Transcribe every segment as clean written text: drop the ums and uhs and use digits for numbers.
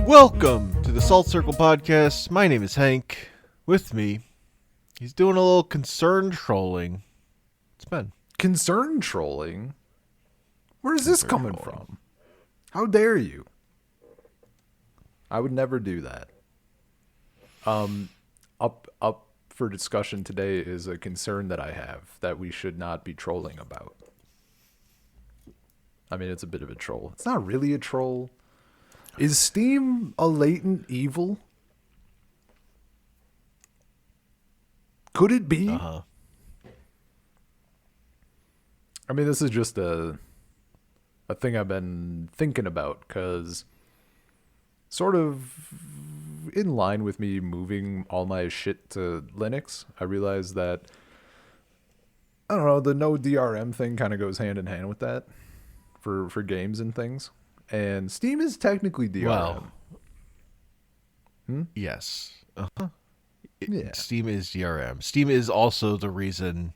Welcome to the Salt Circle Podcast. My name is Hank. With me, he's doing a little concerned trolling. It's Ben. Concern trolling? Where's this coming from? How dare you? I would never do that. Up for discussion today is a concern that I have that we should not be trolling about. I mean, it's a bit of a troll. It's not really a troll. Is Steam a latent evil? Could it be? Uh-huh. I mean, this is just a thing I've been thinking about because sort of in line with me moving all my shit to Linux, I realized that, I don't know, the no DRM thing kind of goes hand in hand with that for games and things. And Steam is technically DRM. Well, yes. Uh-huh. Yeah. Steam is DRM. Steam is also the reason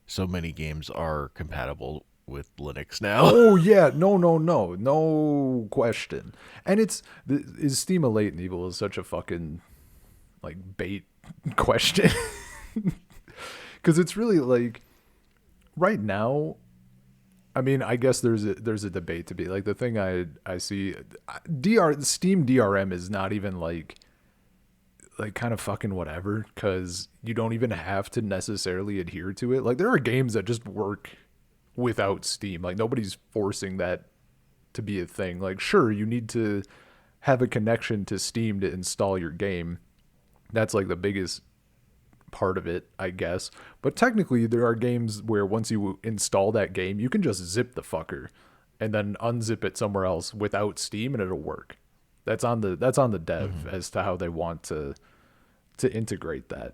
so many games are compatible with Linux now. Oh, yeah. No question. And is Steam a latent evil is such a fucking, bait question. Because it's really, right now, I mean, I guess there's a debate to be the thing I see Steam DRM is not even kind of fucking whatever, because you don't even have to necessarily adhere to it. There are games that just work without Steam. Nobody's forcing that to be a thing. Sure, you need to have a connection to Steam to install your game. That's the biggest part of it, I guess. But technically there are games where once you install that game, you can just zip the fucker and then unzip it somewhere else without Steam and it'll work. That's on the dev as to how they want to integrate that.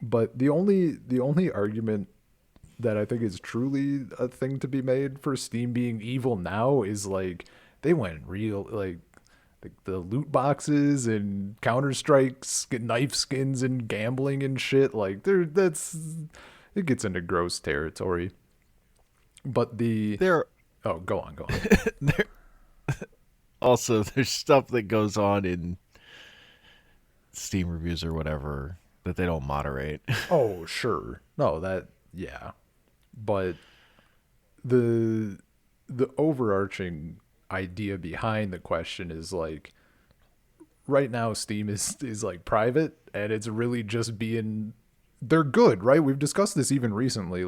But the only argument that I think is truly a thing to be made for Steam being evil now is they went real the loot boxes and Counter-Strike knife skins and gambling and shit. It gets into gross territory. But go on. Also, there's stuff that goes on in Steam reviews or whatever that they don't moderate. Oh, sure. No, yeah. But the overarching idea behind the question is right now Steam is private, and it's really just they're good, right? We've discussed this even recently.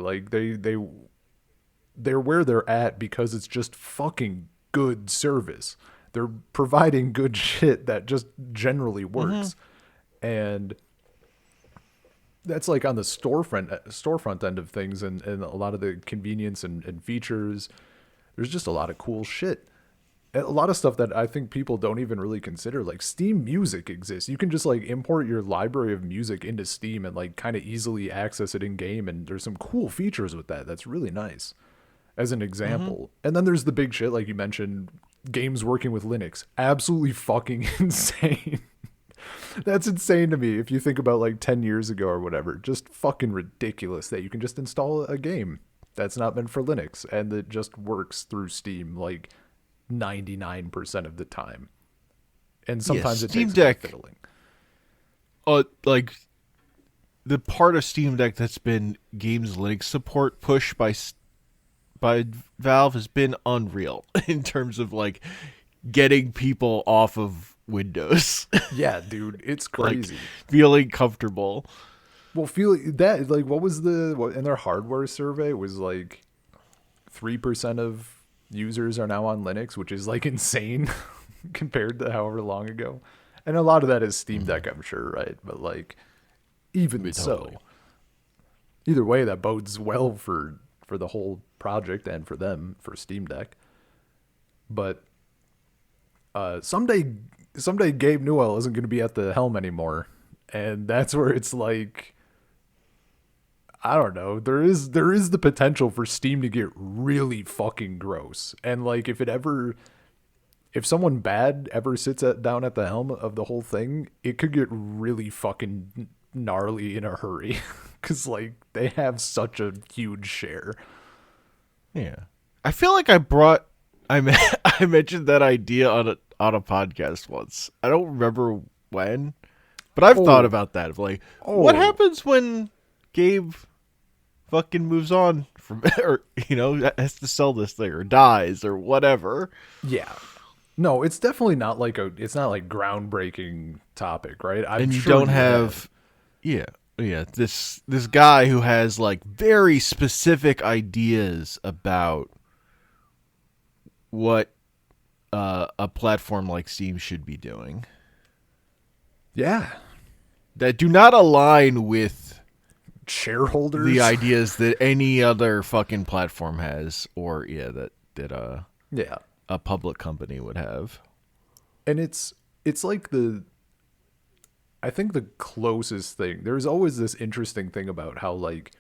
They're where they're at because it's just fucking good service. They're providing good shit that just generally works. And that's on the storefront end of things, and a lot of the convenience and features. There's just a lot of cool shit. A lot of stuff that I think people don't even really consider. Steam Music exists. You can just import your library of music into Steam and kind of easily access it in game. And there's some cool features with that. That's really nice, as an example. And then there's the big shit, like you mentioned, games working with Linux. Absolutely fucking insane. That's insane to me if you think about 10 years ago or whatever. Just fucking ridiculous that you can just install a game that's not meant for Linux and that just works through Steam 99% of the time. And sometimes it takes Deck, fiddling. The part of Steam Deck that's been games Linux support pushed by Valve has been unreal in terms of getting people off of Windows. Yeah, dude, it's crazy. Feeling comfortable. Well, feeling that what was in their hardware survey was 3% of users are now on Linux, which is insane compared to however long ago. And a lot of that is Steam Deck, I'm sure, right? But even so, either way, that bodes well for the whole project and for them, for Steam Deck. But someday Gabe Newell isn't going to be at the helm anymore, and that's where it's I don't know. There is the potential for Steam to get really fucking gross. And if someone bad ever sits down at the helm of the whole thing, it could get really fucking gnarly in a hurry. Cause they have such a huge share. Yeah. I feel like I mentioned that idea on on a podcast once. I don't remember when, but I've thought about that. Of like, what happens when Gabe fucking moves on from, or has to sell this thing or dies or whatever. Yeah. No, it's definitely not like it's not like groundbreaking topic, right? And you don't have, this guy who has like very specific ideas about what a platform like Steam should be doing. Yeah. That do not align with shareholders, the ideas that any other fucking platform has, or a public company would have. And it's like I think the closest thing, there's always this interesting thing about how, like,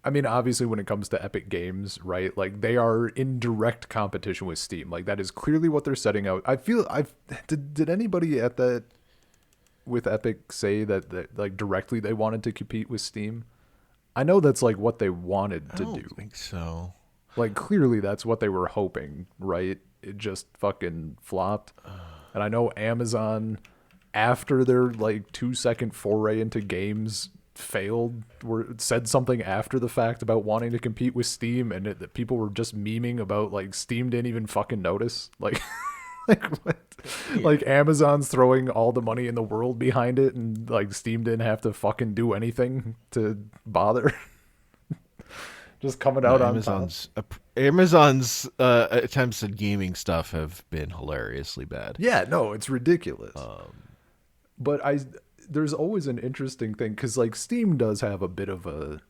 I mean, obviously when it comes to Epic Games, right, like they are in direct competition with Steam. Like that is clearly what they're setting out. I feel did anybody at that with Epic say that like directly they wanted to compete with Steam? I know that's like what they wanted to do. I don't think so. Like clearly that's what they were hoping, right? It just fucking flopped. And I know Amazon, after their like 2-second foray into games failed, said something after the fact about wanting to compete with Steam, and that people were just memeing about like Steam didn't even fucking notice. Like like what? Yeah. Like Amazon's throwing all the money in the world behind it, and like Steam didn't have to fucking do anything to bother. Just coming out on Amazon's attempts at gaming stuff have been hilariously bad. Yeah, no, it's ridiculous. But there's always an interesting thing, because like Steam does have a bit of a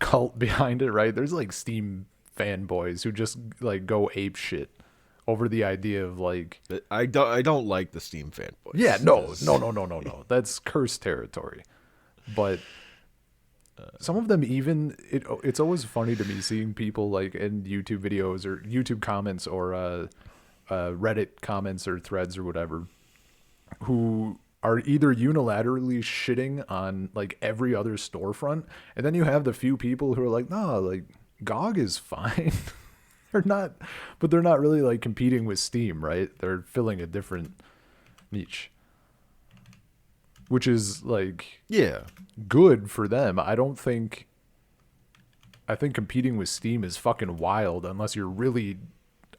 cult behind it, right? There's like Steam fanboys who just like go ape shit over the idea of like, I don't like the Steam fanboys. Yeah, no. That's cursed territory. But some of them even it's always funny to me seeing people like in YouTube videos or YouTube comments or Reddit comments or threads or whatever, who are either unilaterally shitting on like every other storefront, and then you have the few people who are like, no, like GOG is fine. They're not, but they're not really like competing with Steam, right? They're filling a different niche, which is like, good for them. I think competing with Steam is fucking wild unless you're really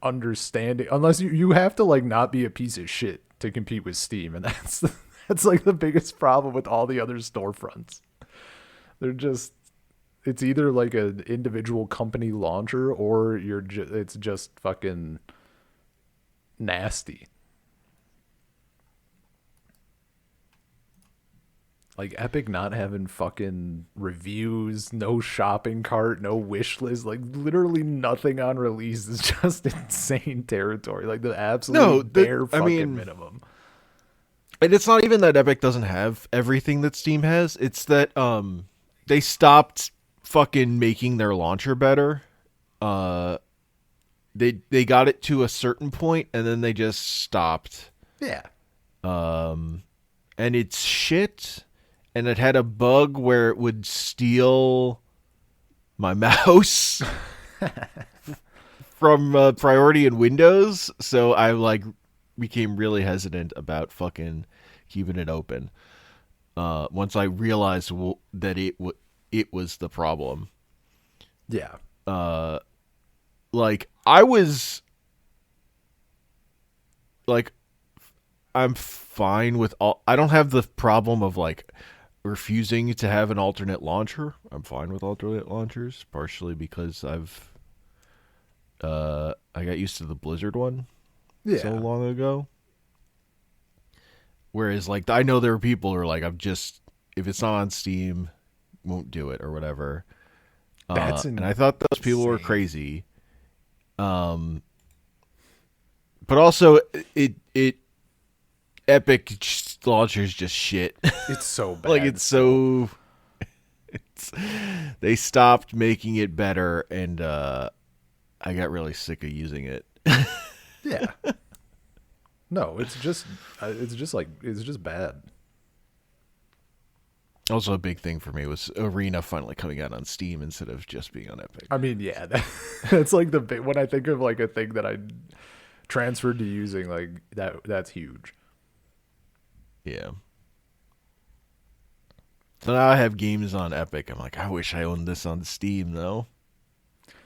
understanding, unless you have to like not be a piece of shit to compete with Steam, and that's like the biggest problem with all the other storefronts. It's either like an individual company launcher, or it's just fucking nasty. Like Epic not having fucking reviews, no shopping cart, no wish list, like literally nothing on release is just insane territory. Like the absolute bare fucking minimum. And it's not even that Epic doesn't have everything that Steam has. It's that they stopped fucking making their launcher better. They got it to a certain point and then they just stopped. Yeah. And it's shit. And it had a bug where it would steal my mouse from priority in Windows. So I like became really hesitant about fucking keeping it open. Once I realized that it was the problem. Yeah. Like I was like, I'm fine with I don't have the problem of like refusing to have an alternate launcher. I'm fine with alternate launchers, partially because I got used to the Blizzard one so long ago. Whereas like I know there are people who are like, if it's not on Steam, won't do it or whatever. And I thought those people were crazy. But also it Epic launcher's just shit. It's so bad. They stopped making it better, and I got really sick of using it. Yeah. No, it's just bad. Also, a big thing for me was Arena finally coming out on Steam instead of just being on Epic. I mean, yeah, that's like when I think of like a thing that I transferred to using like that. That's huge. Yeah. So now I have games on Epic. I'm like, I wish I owned this on Steam though.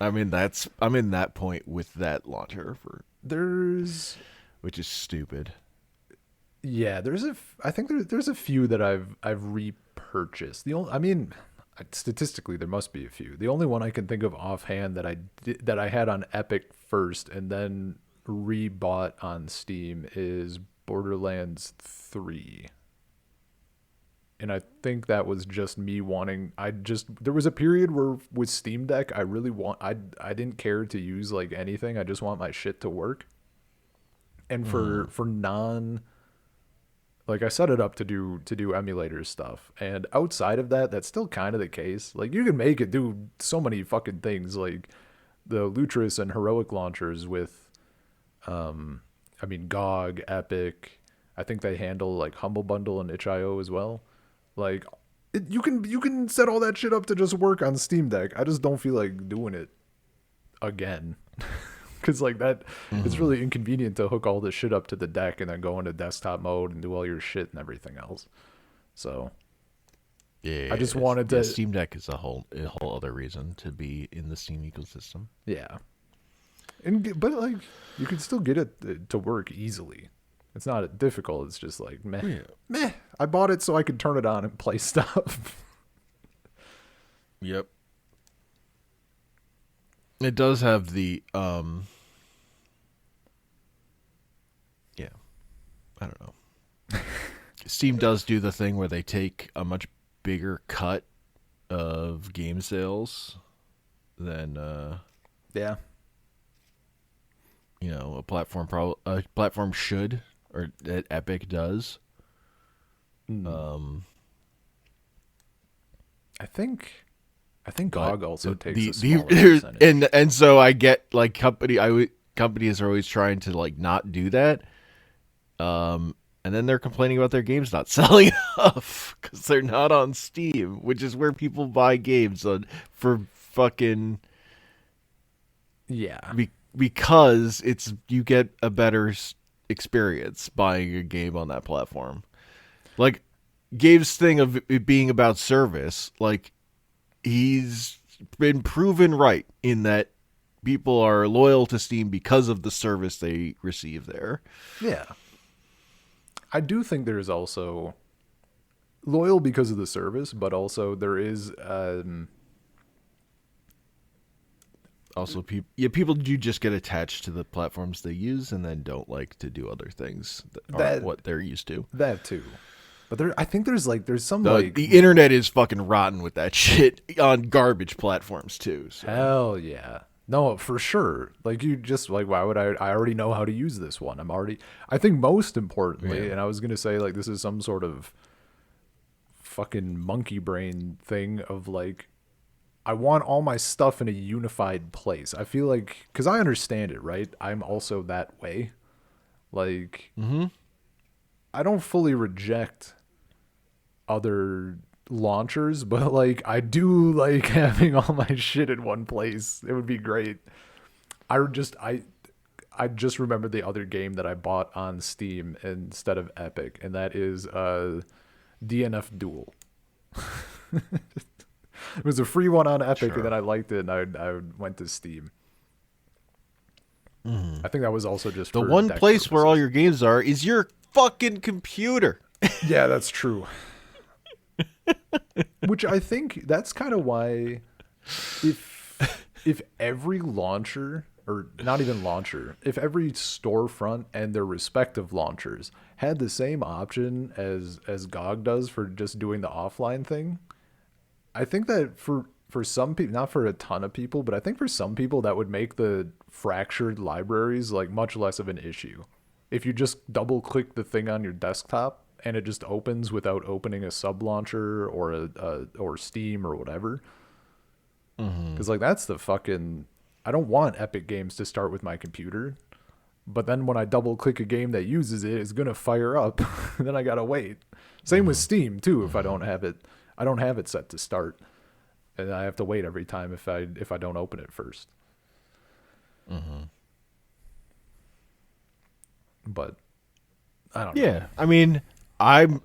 I'm in that point with that launcher There's which is stupid. Yeah, I think there's a few that I've repurchased. Statistically there must be a few. The only one I can think of offhand that I had on Epic first and then rebought on Steam is Borderlands 3. And I think that was just me wanting. There was a period where with Steam Deck I didn't care to use like anything. I just want my shit to work. And for non, like I set it up to do emulator stuff, and outside of that, that's still kind of the case. Like you can make it do so many fucking things, like the Lutris and Heroic launchers with, GOG, Epic. I think they handle like Humble Bundle and itch.io as well. Like you can set all that shit up to just work on Steam Deck. I just don't feel like doing it again. Because like that, it's really inconvenient to hook all this shit up to the deck and then go into desktop mode and do all your shit and everything else. So yeah, I just wanted to. Steam Deck is a whole other reason to be in the Steam ecosystem. Yeah, but like you can still get it to work easily. It's not difficult. It's just like meh. I bought it so I could turn it on and play stuff. Yep. It does have the yeah. I don't know. Steam does do the thing where they take a much bigger cut of game sales than yeah. A platform should, or that Epic does. I think GOG also takes a smaller percentage. And so I get like companies are always trying to like not do that. And then they're complaining about their games not selling enough because they're not on Steam, which is where people buy games for fucking because you get a better experience buying a game on that platform. Like Gabe's thing of it being about service, like he's been proven right in that people are loyal to Steam because of the service they receive there. Yeah. I do think there's also loyal because of the service, but also there is also people do just get attached to the platforms they use and then don't like to do other things that aren't what they're used to. That too. But I think there's some the internet is fucking rotten with that shit on garbage platforms too. So. Hell yeah. No, for sure. Like you just like, why would I already know how to use this one. I think most importantly, and I was going to say like, this is some sort of fucking monkey brain thing of like, I want all my stuff in a unified place. I feel like, cause I understand it, right? I'm also that way. Like, I don't fully reject other launchers, but like I do like having all my shit in one place. It would be great. I just remembered the other game that I bought on Steam instead of Epic, and that is DNF Duel. It was a free one on Epic, and then I liked it, and I went to Steam. I think that was also just the one place where all your games are is your fucking computer. Yeah, that's true. Which I think that's kind of why if every launcher, or not even launcher, if every storefront and their respective launchers had the same option as GOG does for just doing the offline thing, I think that for some people, not for a ton of people, but I think for some people that would make the fractured libraries like much less of an issue. If you just double click the thing on your desktop and it just opens without opening a sub launcher or Steam or whatever. Because like that's the fucking, I don't want Epic Games to start with my computer, but then when I double click a game that uses it, it's gonna fire up. Then I gotta wait. Same with Steam too. If I don't have it set to start, and I have to wait every time if I don't open it first. but I don't know. Yeah, I mean, I'm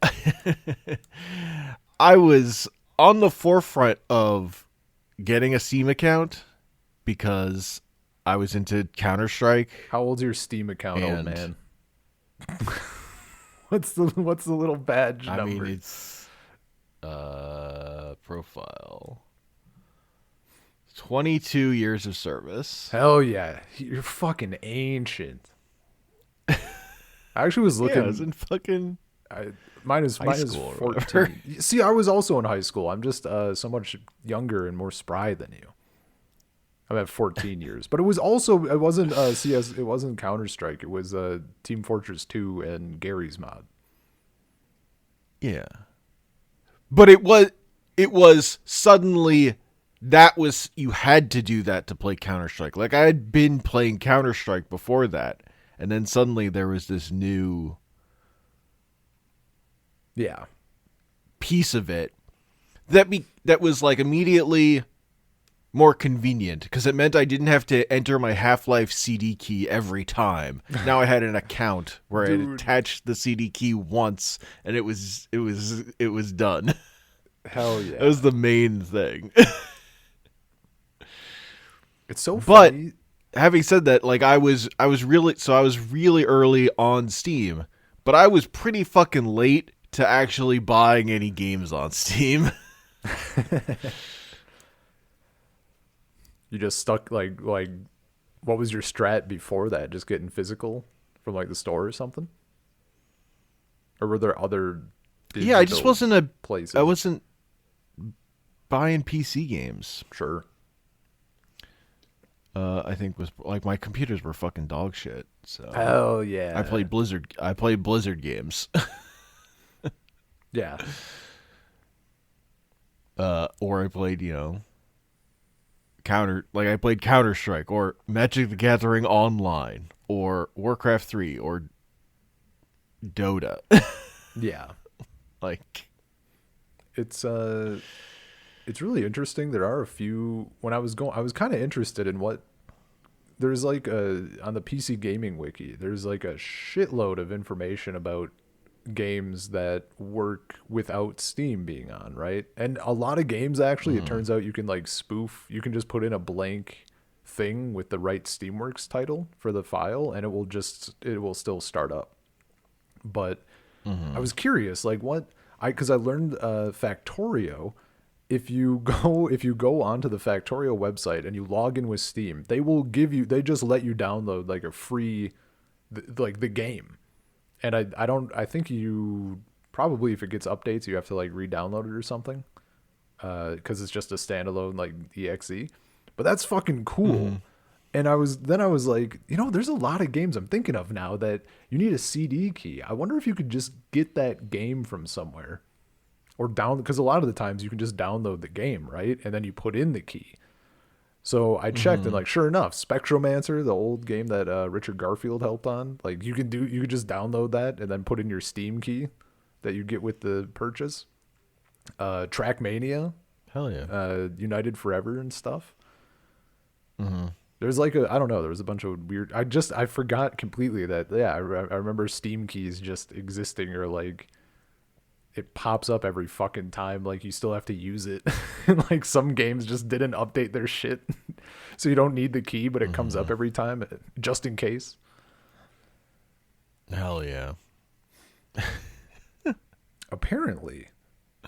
I was on the forefront of getting a Steam account because I was into Counter-Strike How old's your Steam account, old and man? What's the little badge I mean, number? it's profile 22 years of service. Hell yeah, you're fucking ancient. I actually was Yeah, I was looking. in fucking I, mine is school or whatever. 14. See, I was also in high school. I'm just so much younger and more spry than you. I'm at 14 years, but it wasn't CS. It wasn't Counter Strike. It was Team Fortress 2 and Gary's mod. Yeah. But it was suddenly that was you had to do that to play Counter-Strike. Like I had been playing Counter-Strike before that, and then suddenly there was this new Yeah, piece of it that was like immediately more convenient because it meant I didn't have to enter my Half-Life CD key every time. Now I had an account where I Dude. attached the CD key once and it was done. hell That yeah. was the main thing. It's so But funny. having said that, like I was really early on Steam, but I was pretty fucking late to actually buying any games on Steam. You just stuck like what was your strat before that? Just getting physical from like the store or something? Or were there other Yeah, I just digital places? I wasn't buying PC games. Sure. I think was like my computers were fucking dog shit. So Hell yeah. I played Blizzard games. Yeah. Or I played, I played Counter-Strike or Magic the Gathering Online or Warcraft 3 or Dota. Yeah. Like, It's really interesting. There are a few when I was kind of interested in what there's like on the PC gaming wiki. There's like a shitload of information about games that work without Steam being on, right? And a lot of games actually it turns out you can like spoof, you can just put in a blank thing with the right Steamworks title for the file and it will still start up. But I was curious like cuz I learned Factorio if you go onto the Factorio website and you log in with Steam, they just let you download like a free like the game. And I think you probably if it gets updates you have to like re-download it or something. Cuz it's just a standalone like exe. But that's fucking cool. And I was like, there's a lot of games I'm thinking of now that you need a CD key. I wonder if you could just get that game from somewhere. Or because a lot of the times you can just download the game, right? And then you put in the key. So I checked and like sure enough, Spectromancer, the old game that Richard Garfield helped on, like you could just download that and then put in your Steam key that you get with the purchase. Trackmania, hell yeah. United Forever and stuff. There's like I don't know, there was a bunch of weird. I forgot completely that I remember Steam keys just existing or like. It pops up every fucking time like you still have to use it. And like some games just didn't update their shit. So you don't need the key, but it comes up every time just in case. Hell yeah. Apparently,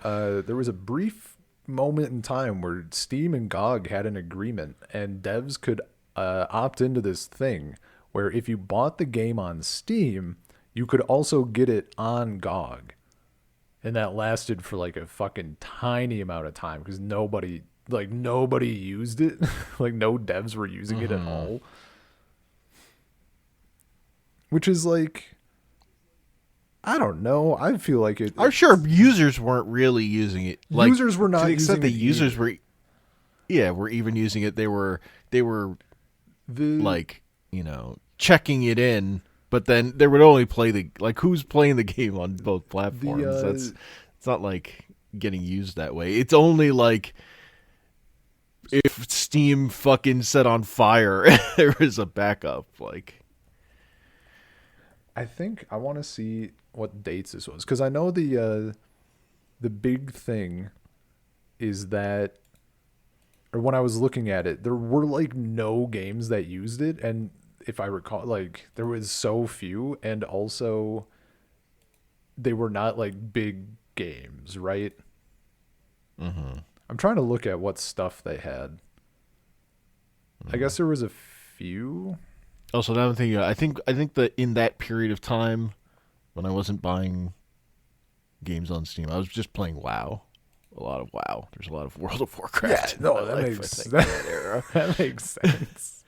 there was a brief moment in time where Steam and GOG had an agreement and devs could opt into this thing where if you bought the game on Steam, you could also get it on GOG. And that lasted for like a fucking tiny amount of time because nobody used it. Like no devs were using it at all. Which is like, I don't know. I feel like it. I'm sure users weren't really using it. Like, Users were not to the extent using the it users either. were even using it. They were The like, checking it in, but then they would only play who's playing the game on both platforms. It's not like getting used that way. It's only like if Steam fucking set on fire, there is a backup. Like, I think I want to see what dates this was, because I know the big thing is that, or when I was looking at it, there were like no games that used it, and if I recall, like there was so few, and also they were not like big games, right? Mm-hmm. I'm trying to look at what stuff they had. I guess there was a few. Also, now I'm thinking, I think that in that period of time when I wasn't buying games on Steam, I was just playing WoW. A lot of WoW. There's a lot of World of Yeah, Warcraft in my no, that life, makes I think, in that era. that makes sense.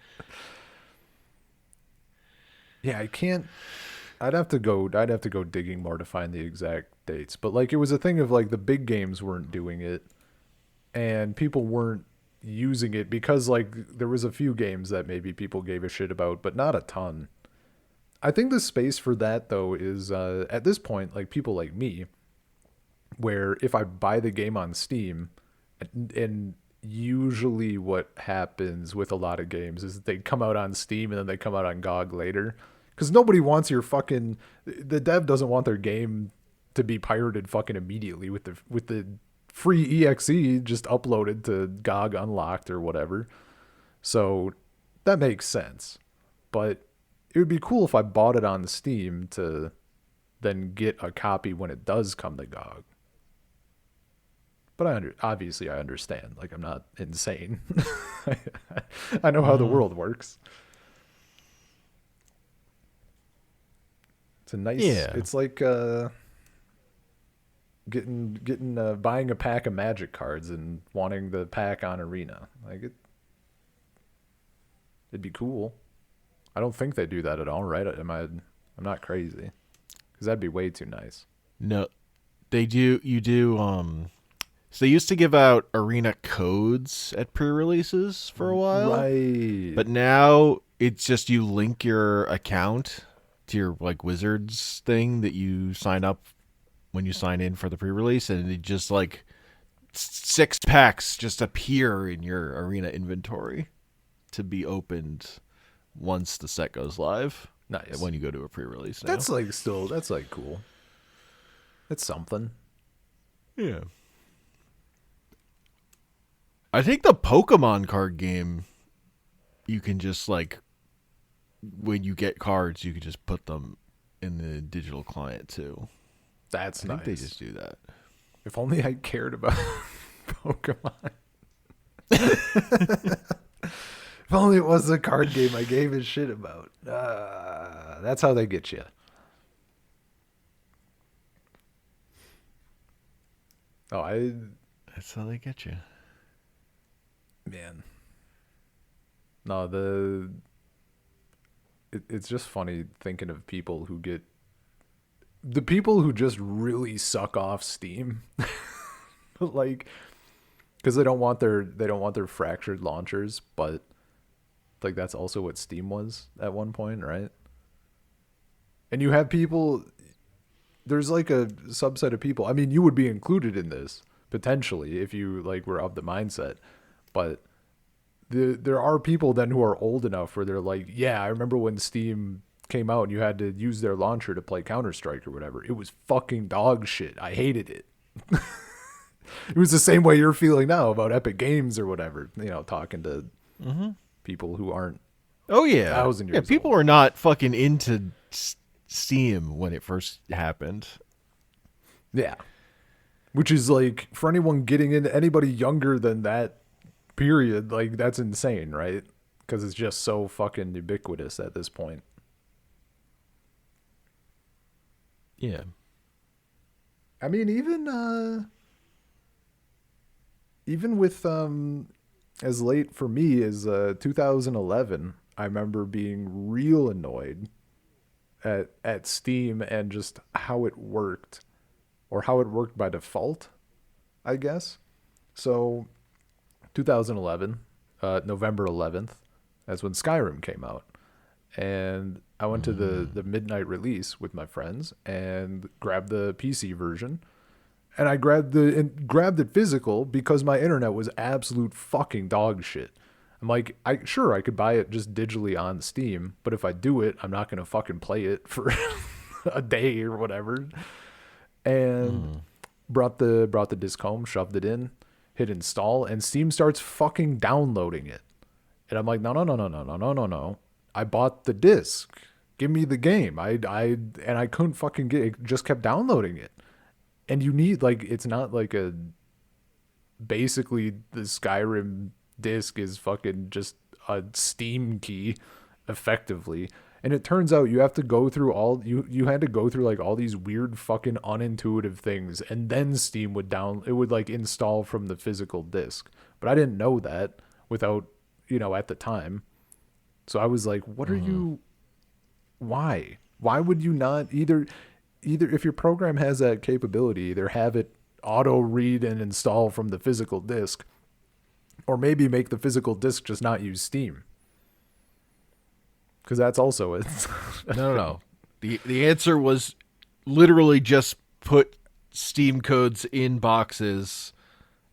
Yeah, I can't. I'd have to go. I'd have to go digging more to find the exact dates. But like, it was a thing of like the big games weren't doing it, and people weren't using it because like there was a few games that maybe people gave a shit about, but not a ton. I think the space for that though is at this point like people like me, where if I buy the game on Steam, and usually what happens with a lot of games is they come out on Steam and then they come out on GOG later, because nobody wants your fucking, the dev doesn't want their game to be pirated fucking immediately with the free exe just uploaded to GOG unlocked or whatever. So that makes sense. But it would be cool if I bought it on Steam to then get a copy when it does come to GOG. But obviously I understand. Like, I'm not insane. I know how the world works. It's a nice. Yeah. It's like getting buying a pack of Magic cards and wanting the pack on Arena. Like it'd be cool. I don't think they do that at all, right? I'm not crazy, because that'd be way too nice. No, they do. You do. So they used to give out arena codes at pre-releases for a while, Right. but now it's just you link your account to your like Wizards thing that you sign up when you sign in for the pre-release, and it just like 6 packs just appear in your arena inventory to be opened once the set goes live. Nice. When you go to a pre-release now. That's like cool. It's something. Yeah. I think the Pokemon card game, you can just like, when you get cards, you can just put them in the digital client too. That's I nice. think they just do that. If only I cared about Pokemon. If only it was a card game I gave a shit about. That's how they get you. Oh, That's how they get you. man. No, it's just funny thinking of people who get, the people who just really suck off Steam. Like, because they don't want their fractured launchers, but like that's also what Steam was at one point, right? And you have people, there's like a subset of people. I mean, you would be included in this potentially if you like were of the mindset, but there are people then who are old enough where they're like, yeah, I remember when Steam came out and you had to use their launcher to play Counter-Strike or whatever. It was fucking dog shit. I hated it. It was the same way you're feeling now about Epic Games or whatever, you know, talking to people who aren't Oh yeah, 1,000 years people old. were not fucking into Steam when it first happened. Yeah. Which is like, for anyone getting into, anybody younger than that period, like that's insane, right? Because it's just so fucking ubiquitous at this point. Yeah. I mean, even with as late for me as 2011, I remember being real annoyed at Steam and just how it worked, or how it worked by default, I guess. So 2011, November 11th, that's when Skyrim came out. And I went to the midnight release with my friends and grabbed the PC version. And I grabbed it physical because my internet was absolute fucking dog shit. I'm like, I could buy it just digitally on Steam, but if I do it, I'm not gonna fucking play it for a day or whatever. And brought the disc home, shoved it in, hit install, and Steam starts fucking downloading it. And I'm like, no, no, no, no, no, no, no, no, no. I bought the disc. Give me the game. I couldn't fucking get it. Just kept downloading it. And you need, like, it's not like a, basically the Skyrim disc is fucking just a Steam key effectively. And it turns out you have to go through you had to go through like all these weird fucking unintuitive things, and then Steam would it would like install from the physical disc. But I didn't know that without, at the time. So I was like, what are you, why would you not either if your program has that capability, either have it auto read and install from the physical disc, or maybe make the physical disc just not use Steam. Because that's also it. No. The answer was literally just put Steam codes in boxes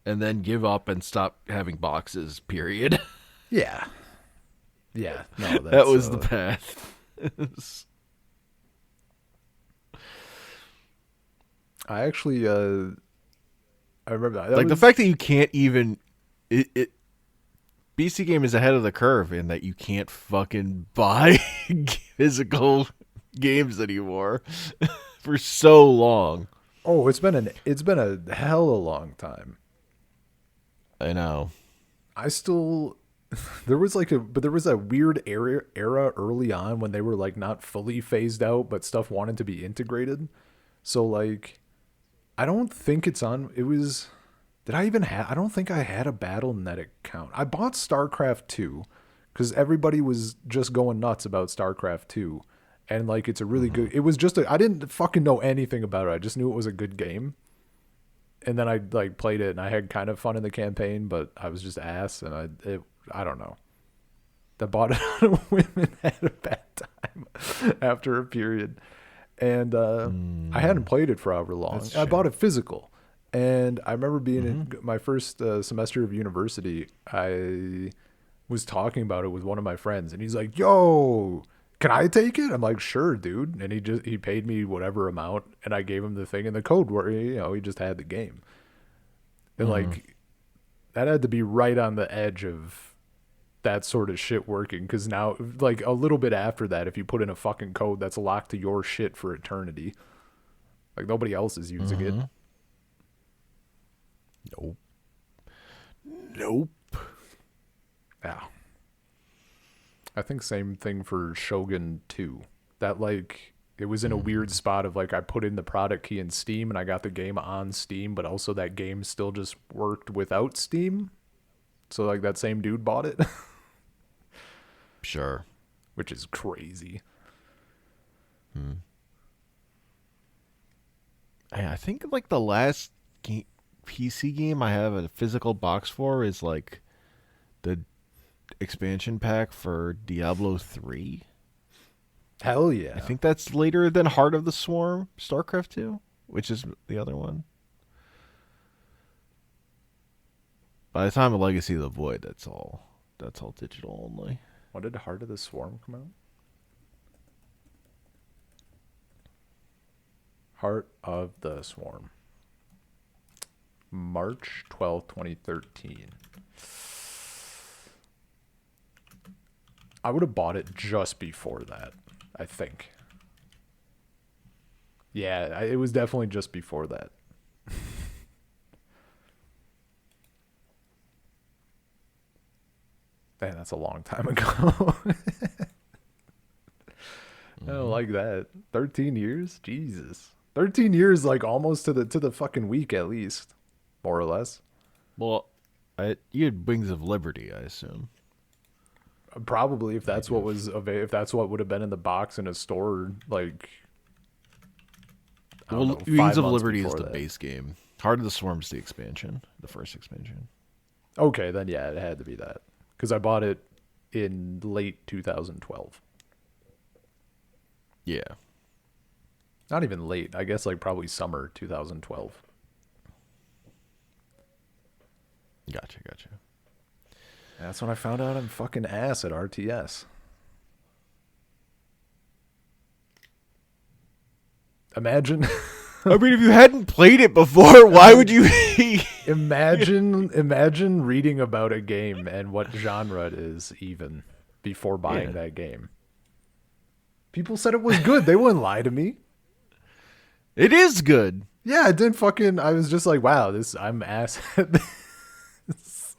and then give up and stop having boxes, period. Yeah. Yeah. No, that was the path. I actually, I remember that. Like the fact that you can't even, BC Game is ahead of the curve in that you can't fucking buy physical games anymore for so long. Oh, it's been a hell of a long time. I know. I still there was a weird era early on when they were like not fully phased out, but stuff wanted to be integrated. So like, I don't think it's on. It was. Did I even have? I don't think I had a Battle.net account. I bought StarCraft 2 because everybody was just going nuts about StarCraft 2, and like it's a really good. It was just I didn't fucking know anything about it. I just knew it was a good game, and then I like played it and I had kind of fun in the campaign, but I was just ass, and I don't know. The bought it on a women had a bad time after a period, and I hadn't played it for however long. I bought it physical. And I remember being in my first semester of university, I was talking about it with one of my friends, and he's like, "Yo, can I take it?" I'm like, "Sure, dude." And he paid me whatever amount, and I gave him the thing and the code where he just had the game. And like that had to be right on the edge of that sort of shit working, because now like a little bit after that, if you put in a fucking code that's locked to your shit for eternity, like nobody else is using it. Nope. Yeah. I think same thing for Shogun 2. That like it was in a weird spot of like I put in the product key in Steam and I got the game on Steam, but also that game still just worked without Steam. So like that same dude bought it. Sure. Which is crazy. I think like the last PC game I have a physical box for is like the expansion pack for Diablo 3. Hell yeah. I think that's later than Heart of the Swarm, StarCraft 2, which is the other one. By the time of Legacy of the Void, that's all digital only. When did Heart of the Swarm come out? Heart of the Swarm. March 12th, 2013. I would have bought it just before that, I think. Yeah, it was definitely just before that. Man, that's a long time ago. I don't like that. 13 years? Jesus. 13 years, like almost to the fucking week at least. More or less. Well, you had Wings of Liberty, I assume. Probably, if that's what was if that's what would have been in the box in a store, like. Well, Wings of Liberty is the base game. Heart of the Swarm is the expansion, the first expansion. Okay, then yeah, it had to be that because I bought it in late 2012. Yeah. Not even late. I guess like probably summer 2012. Gotcha. That's when I found out I'm fucking ass at RTS. Imagine. I mean, if you hadn't played it before, why would you? Imagine reading about a game and what genre it is even before buying that game. People said it was good. They wouldn't lie to me. It is good. Yeah, it didn't fucking. I was just like, wow, I'm ass at this.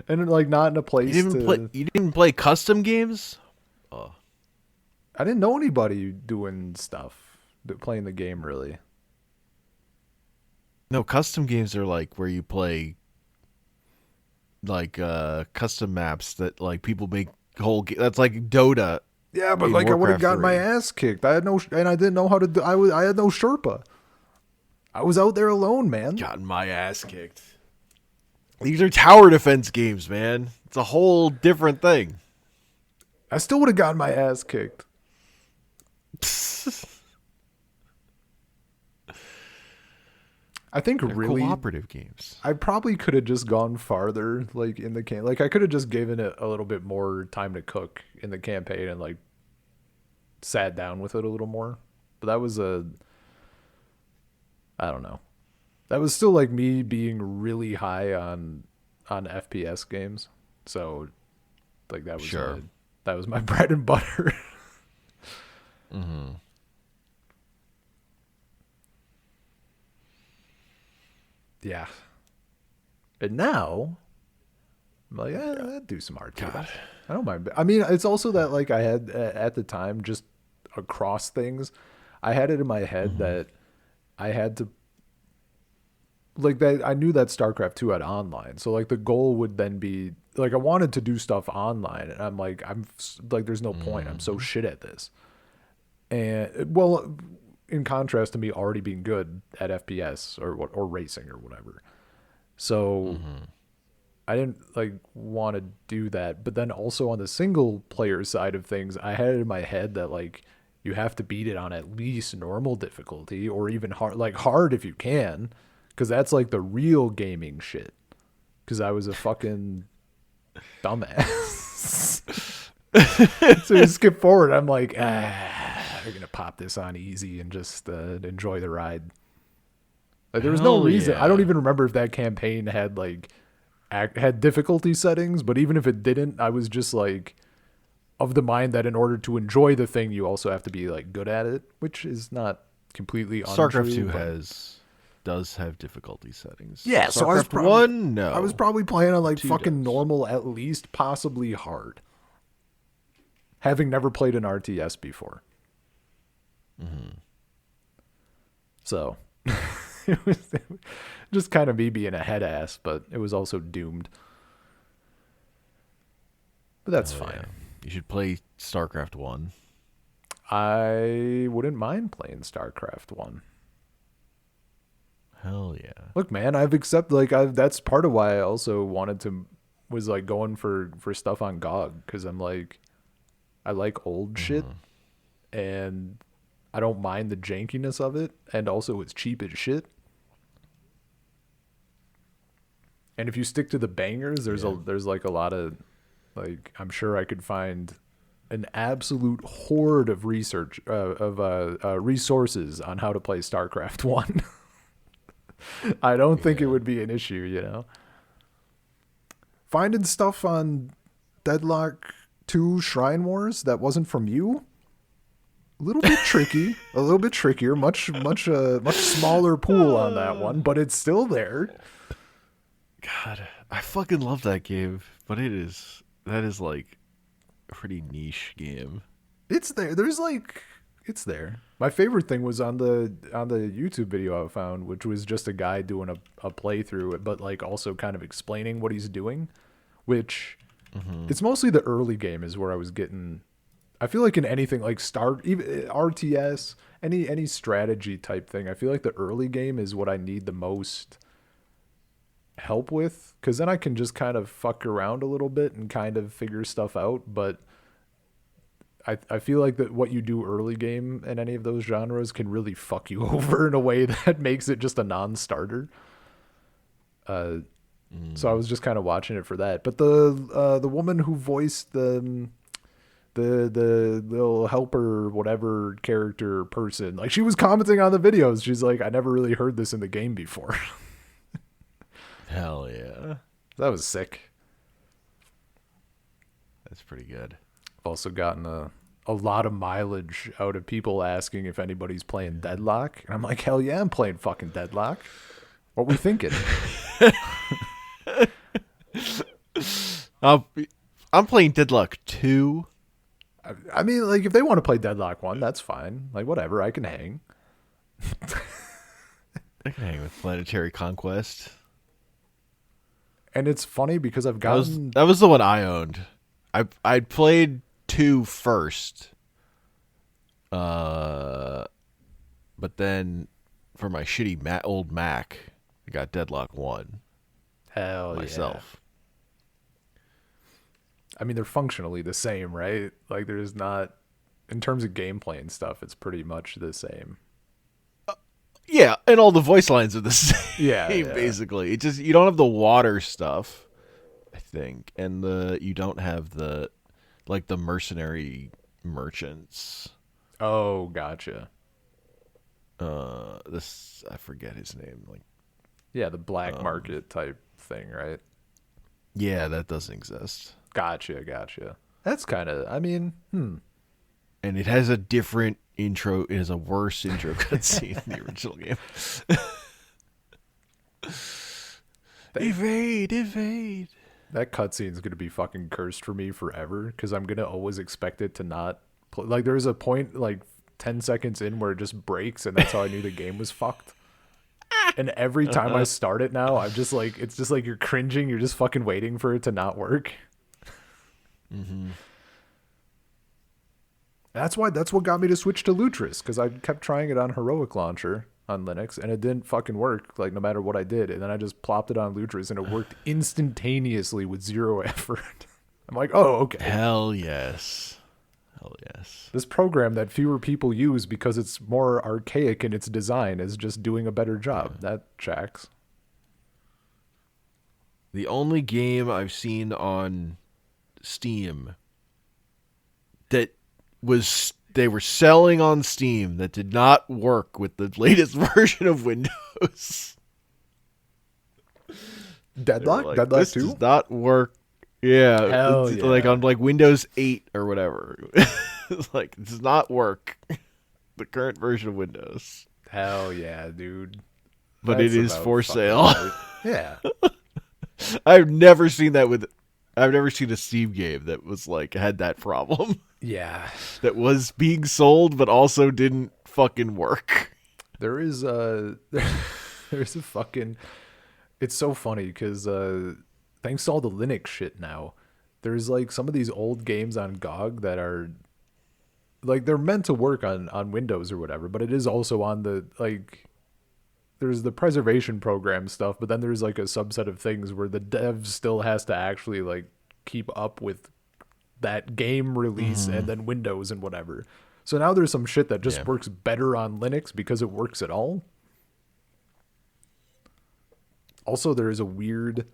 And like not in a place You didn't play custom games? Oh. I didn't know anybody doing stuff, playing the game really. No, custom games are like where you play like custom maps that like people make that's like Dota. Yeah, but like I would have gotten my ass kicked. I didn't know how to do. I had no Sherpa. I was out there alone, man. Gotten my ass kicked. These are tower defense games, man. It's a whole different thing. I still would have gotten my ass kicked. I think they're really cooperative games. I probably could have just gone farther, like in the game. Like I could have just given it a little bit more time to cook in the campaign and like sat down with it a little more. But that was I don't know. That was still like me being really high on FPS games. So like that was that was my bread and butter. Mm-hmm. Yeah. And now I'm like, I'd do some RTS. I don't mind. I mean, it's also that like I had at the time just across things, I had it in my head that I had to like that. I knew that StarCraft 2 had online, so like the goal would then be like I wanted to do stuff online, and I'm like there's no point. I'm so shit at this, and well, in contrast to me already being good at FPS or racing or whatever, so. I didn't like want to do that, but then also on the single player side of things, I had it in my head that like you have to beat it on at least normal difficulty or even hard if you can, because that's like the real gaming shit. Because I was a fucking dumbass. So you skip forward, I'm like, we're gonna pop this on easy and just enjoy the ride. Like there was no reason. I don't even remember if that campaign had like. Had difficulty settings, but even if it didn't, I was just like of the mind that in order to enjoy the thing, you also have to be like good at it, which is not completely untrue. StarCraft 2 does have difficulty settings. Yeah, so I was no. I was probably playing on like fucking does. normal, at least possibly hard. Having never played an RTS before. So it was just kind of me being a head ass, but it was also doomed. But that's fine. Yeah. You should play StarCraft 1. I wouldn't mind playing StarCraft 1. Hell yeah. Look, man, that's part of why I also was like going for stuff on GOG, because I'm like, I like old shit, and I don't mind the jankiness of it, and also it's cheap as shit. And if you stick to the bangers, there's like a lot of like I'm sure I could find an absolute horde of resources on how to play StarCraft 1. I don't think it would be an issue, you know. Finding stuff on Deadlock 2 Shrine Wars that wasn't from you, a little bit tricky, a little bit trickier, much smaller pool on that one, but it's still there. God, I fucking love that game, but that is like a pretty niche game. It's there. It's there. My favorite thing was on the YouTube video I found, which was just a guy doing a playthrough, but like also kind of explaining what he's doing, which it's mostly the early game is where I was getting. I feel like in anything like even RTS, any strategy type thing, I feel like the early game is what I need the most help with, because then I can just kind of fuck around a little bit and kind of figure stuff out. But I feel like that what you do early game in any of those genres can really fuck you over in a way that makes it just a non-starter. So I was just kind of watching it for that. But the woman who voiced the little helper whatever character person, like, she was commenting on the videos. She's like, I never really heard this in the game before. Hell yeah. That was sick. That's pretty good. I've also gotten a lot of mileage out of people asking if anybody's playing Deadlock. And I'm like, hell yeah, I'm playing fucking Deadlock. What we thinking? I'm playing Deadlock 2. I mean, like, if they want to play Deadlock 1, that's fine. Like, whatever, I can hang. I can hang with Planetary Conquest. And it's funny because I've gotten... That was the one I owned. I played 2 first. But then for my shitty old Mac, I got Deadlock 1. Hell myself. Yeah. I mean, they're functionally the same, right? Like, there's not... In terms of gameplay and stuff, it's pretty much the same. Yeah, and all the voice lines are the same, Yeah. basically. It just, you don't have the water stuff, I think, and you don't have the mercenary merchants. Oh, gotcha. I forget his name. Yeah, the black market type thing, right? Yeah, that doesn't exist. Gotcha. That's kind of, I mean, And it has a different intro. It has a worse intro cutscene in the original game. Evade. That cutscene's going to be fucking cursed for me forever because I'm going to always expect it to not play. Like, there's a point, like, 10 seconds in where it just breaks, and that's how I knew the game was fucked. And every time I start it now, I'm just like, it's just like you're cringing. You're just fucking waiting for it to not work. Mm-hmm. That's what got me to switch to Lutris, because I kept trying it on Heroic Launcher on Linux, and it didn't fucking work, like, no matter what I did. And then I just plopped it on Lutris, and it worked instantaneously with zero effort. I'm like, oh, okay. Hell yes. This program that fewer people use because it's more archaic in its design is just doing a better job. That checks. The only game I've seen on Steam that they were selling on Steam that did not work with the latest version of Windows. Deadlock? Like, Deadlock this 2? does not work. Yeah, Hell yeah. Like on Windows 8 or whatever. It's like, it does not work. The current version of Windows. Hell yeah, dude. But That's it is about for fucking sale. right. Yeah. I've never seen a Steam game that was like, had that problem. Yeah. That was being sold but also didn't fucking work. There's a fucking... It's so funny because thanks to all the Linux shit now, there's like some of these old games on GOG that are like, they're meant to work on Windows or whatever, but it is also on the, like, there's the preservation program stuff, but then there's like a subset of things where the dev still has to actually like keep up with that game release and then Windows and whatever. So now there's some shit that just works better on Linux because it works at all. Also, there is a weird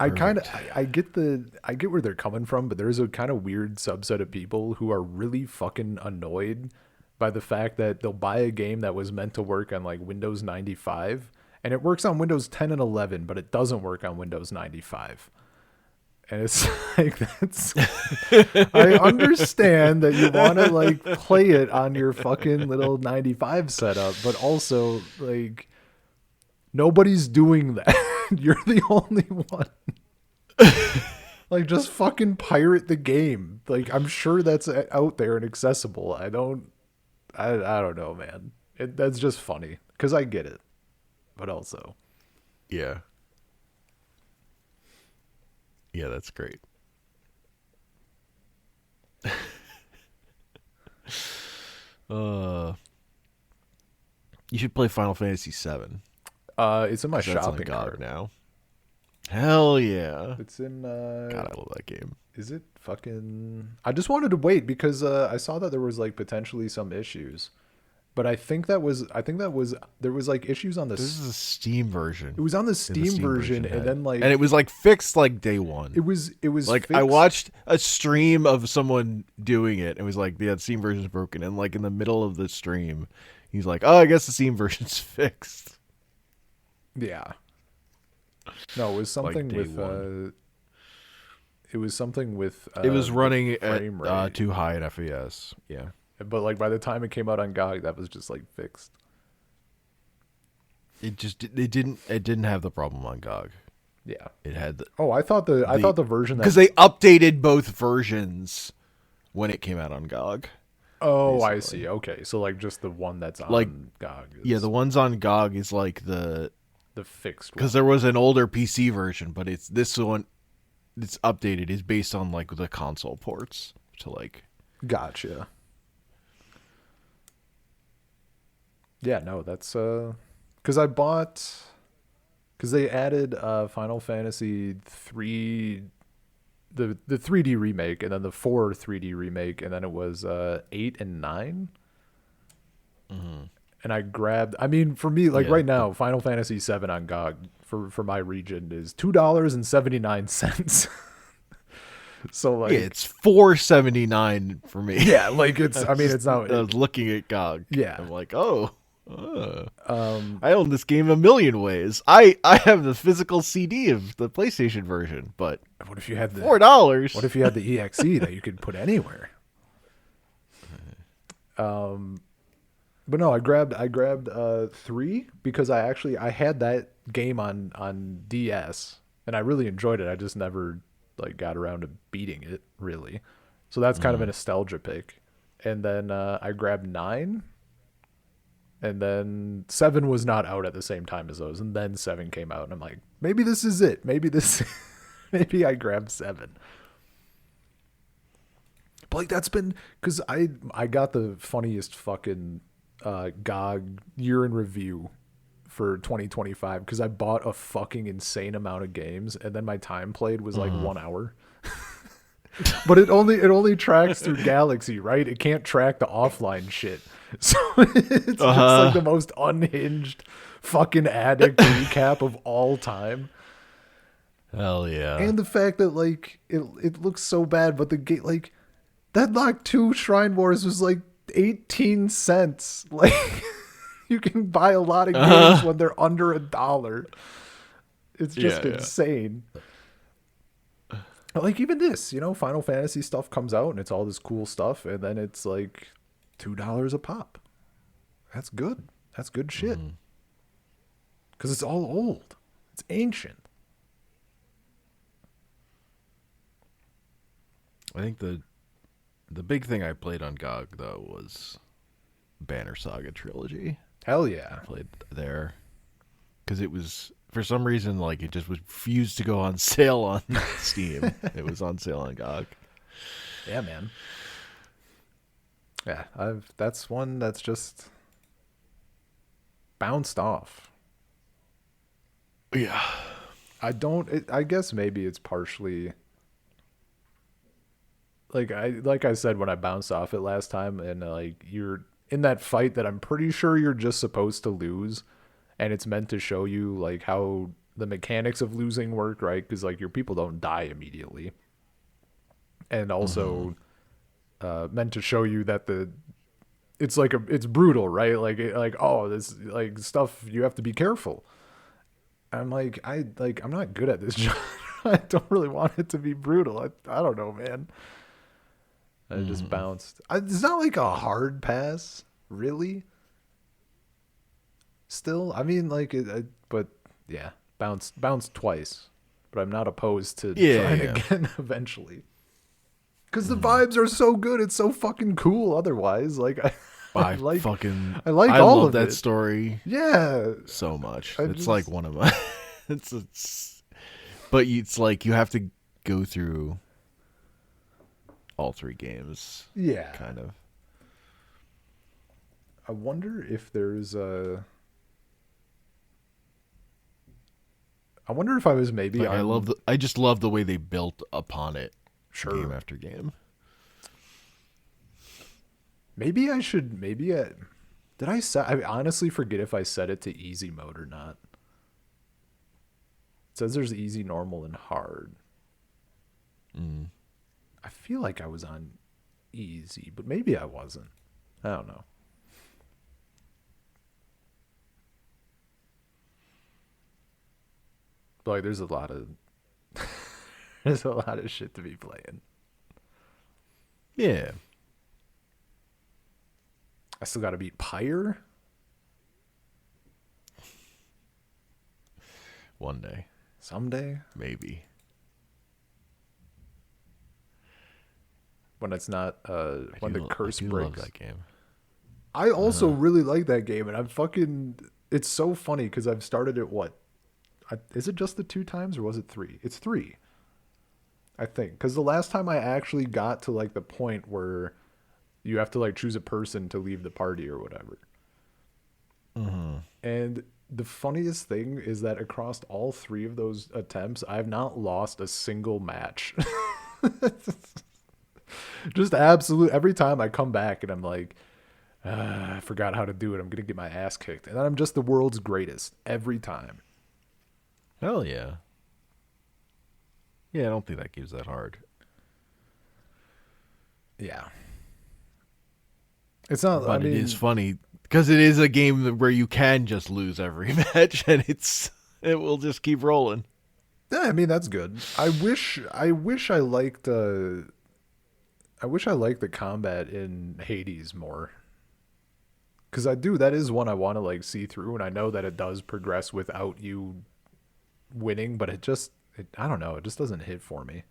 I get where they're coming from, but there's a kind of weird subset of people who are really fucking annoyed by the fact that they'll buy a game that was meant to work on like Windows 95 and it works on Windows 10 and 11, but it doesn't work on Windows 95. And it's like, that's I understand that you want to like play it on your fucking little 95 setup, but also like nobody's doing that. You're the only one. Like, just fucking pirate the game. Like, I'm sure that's out there and accessible. I don't know, man. That's just funny because I get it, but also, yeah, that's great. You should play Final Fantasy VII. It's in my shopping GOG cart now. Hell yeah! It's in. God, I love that game. Is it fucking? I just wanted to wait because I saw that there was like potentially some issues, But I think that was there was like issues on the This is a Steam version. it was on the And the Steam version, and then like and it was like fixed like day one. it was Like fixed. I watched a stream of someone doing it. It was like the Steam version's broken, and like in the middle of the stream, he's like, "Oh, I guess the Steam version's fixed." Yeah. No, it was something day with one. it was something with It was running frame at rate. too high an FPS. Yeah, But like by the time it came out on GOG, that was just like fixed. it didn't have the problem on GOG. Yeah. It had the Oh, I thought the version that because they updated both versions when it came out on GOG. Oh, I basically. see. Okay. So like just the one that's on Like, GOG is Yeah, the ones on GOG is like the fixed one. because there was an older PC version, but it's this one. It's updated is based on like the console ports to like. Gotcha. Yeah, no, that's because I bought because they added Final Fantasy 3 the 3D remake and then the 4 3D remake and then it was 8 and 9. And I grabbed I mean for me like Yeah. right now Final Fantasy 7 on GOG for my region is $2.79. So like Yeah, it's $4.79 for me. yeah, like it's I mean it's not I was looking at GOG. Yeah. I'm like, oh. I own this game a million ways. I have the physical CD of the PlayStation version, but what if you had the $4. What if you had the EXE that you could put anywhere? But no, I grabbed 3 because I had that game on DS and I really enjoyed it. I just never like got around to beating it really. So that's kind of a nostalgia pick. And then I grabbed 9 and then 7 was not out at the same time as those and then 7 came out and I'm like, maybe this is it. Maybe I grabbed 7. But like that's been because I got the funniest fucking GOG year in review for 2025 because I bought a fucking insane amount of games and then my time played was like 1 hour. But it only tracks through Galaxy, right? It can't track the offline shit. So it's just like the most unhinged fucking addict recap of all time. Hell yeah. And the fact that like it looks so bad, but the game like Deadlock 2 Shrine Wars was like 18 cents. Like you can buy a lot of games when they're under $1. It's just insane. Like even this, Final Fantasy stuff comes out and it's all this cool stuff and then it's like $2 a pop. That's good. That's good shit. Cuz it's all old. It's ancient. I think the big thing I played on GOG though was Banner Saga Trilogy. Hell yeah. I played there because it was for some reason like it just refused to go on sale on Steam. It was on sale on GOG. Yeah, man. Yeah, that's one that's just bounced off. Yeah. I guess maybe it's partially like I said when I bounced off it last time and like you're in that fight that I'm pretty sure you're just supposed to lose and it's meant to show you like how the mechanics of losing work, right? Cuz like your people don't die immediately. And also meant to show you that it's brutal, right? This like stuff you have to be careful. I'm like I'm not good at this job. I don't really want it to be brutal. I don't know, man. I just bounced. It's not like a hard pass, really. Still, I mean, but yeah, bounced twice. But I'm not opposed to trying again eventually. Because the vibes are so good, it's so fucking cool. Otherwise, I like all love of that it. story. Yeah, So much. I It's just- like one of my. But it's like you have to go through all 3 games. yeah. Kind of. I wonder if there's a. I wonder if I was maybe. Like, I just love the way they built upon it. Sure. Game after game. Maybe I should. Did I set? I honestly forget if I set it to easy mode or not. It says there's easy, normal, and hard. Mm. I feel like I was on easy, but maybe I wasn't. I don't know. But like, there's a lot of there's a lot of shit to be playing. Yeah. I still got to beat Pyre. One day. Someday. Maybe. When it's not when the curse I do breaks. love that game. I also really like that game, and I'm fucking. It's so funny because I've started it. Is it just the 2 times or was it 3? It's 3, I think. Because the last time I actually got to like the point where you have to like choose a person to leave the party or whatever. Mm-hmm. And the funniest thing is that across all 3 of those attempts, I've not lost a single match. Just absolute. Every time I come back and I'm like, I forgot how to do it. I'm going to get my ass kicked. And I'm just the world's greatest every time. Hell yeah. Yeah, I don't think that game's that hard. Yeah. It's not, But it is funny because it is a game where you can just lose every match and it will just keep rolling. Yeah, I mean, that's good. I wish I liked the combat in Hades more. Because that is one I want to like see through, and I know that it does progress without you winning, but I don't know, it just doesn't hit for me.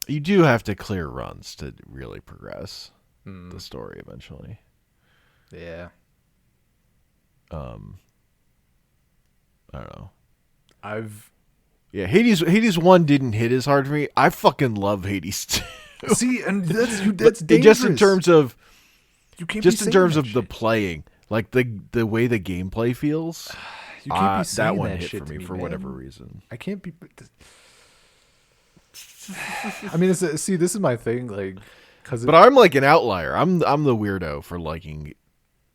You do have to clear runs to really progress the story eventually. Yeah. I don't know. Yeah, Hades 1 didn't hit as hard for me. I fucking love Hades 2. See, and that's dangerous. Just in terms of you can't just in terms of shit. the playing, like the way the gameplay feels. You can't be saying that one that hit shit for me to for man. whatever reason. I can't be. I mean, see, this is my thing, like, but I'm like an outlier. I'm the weirdo for liking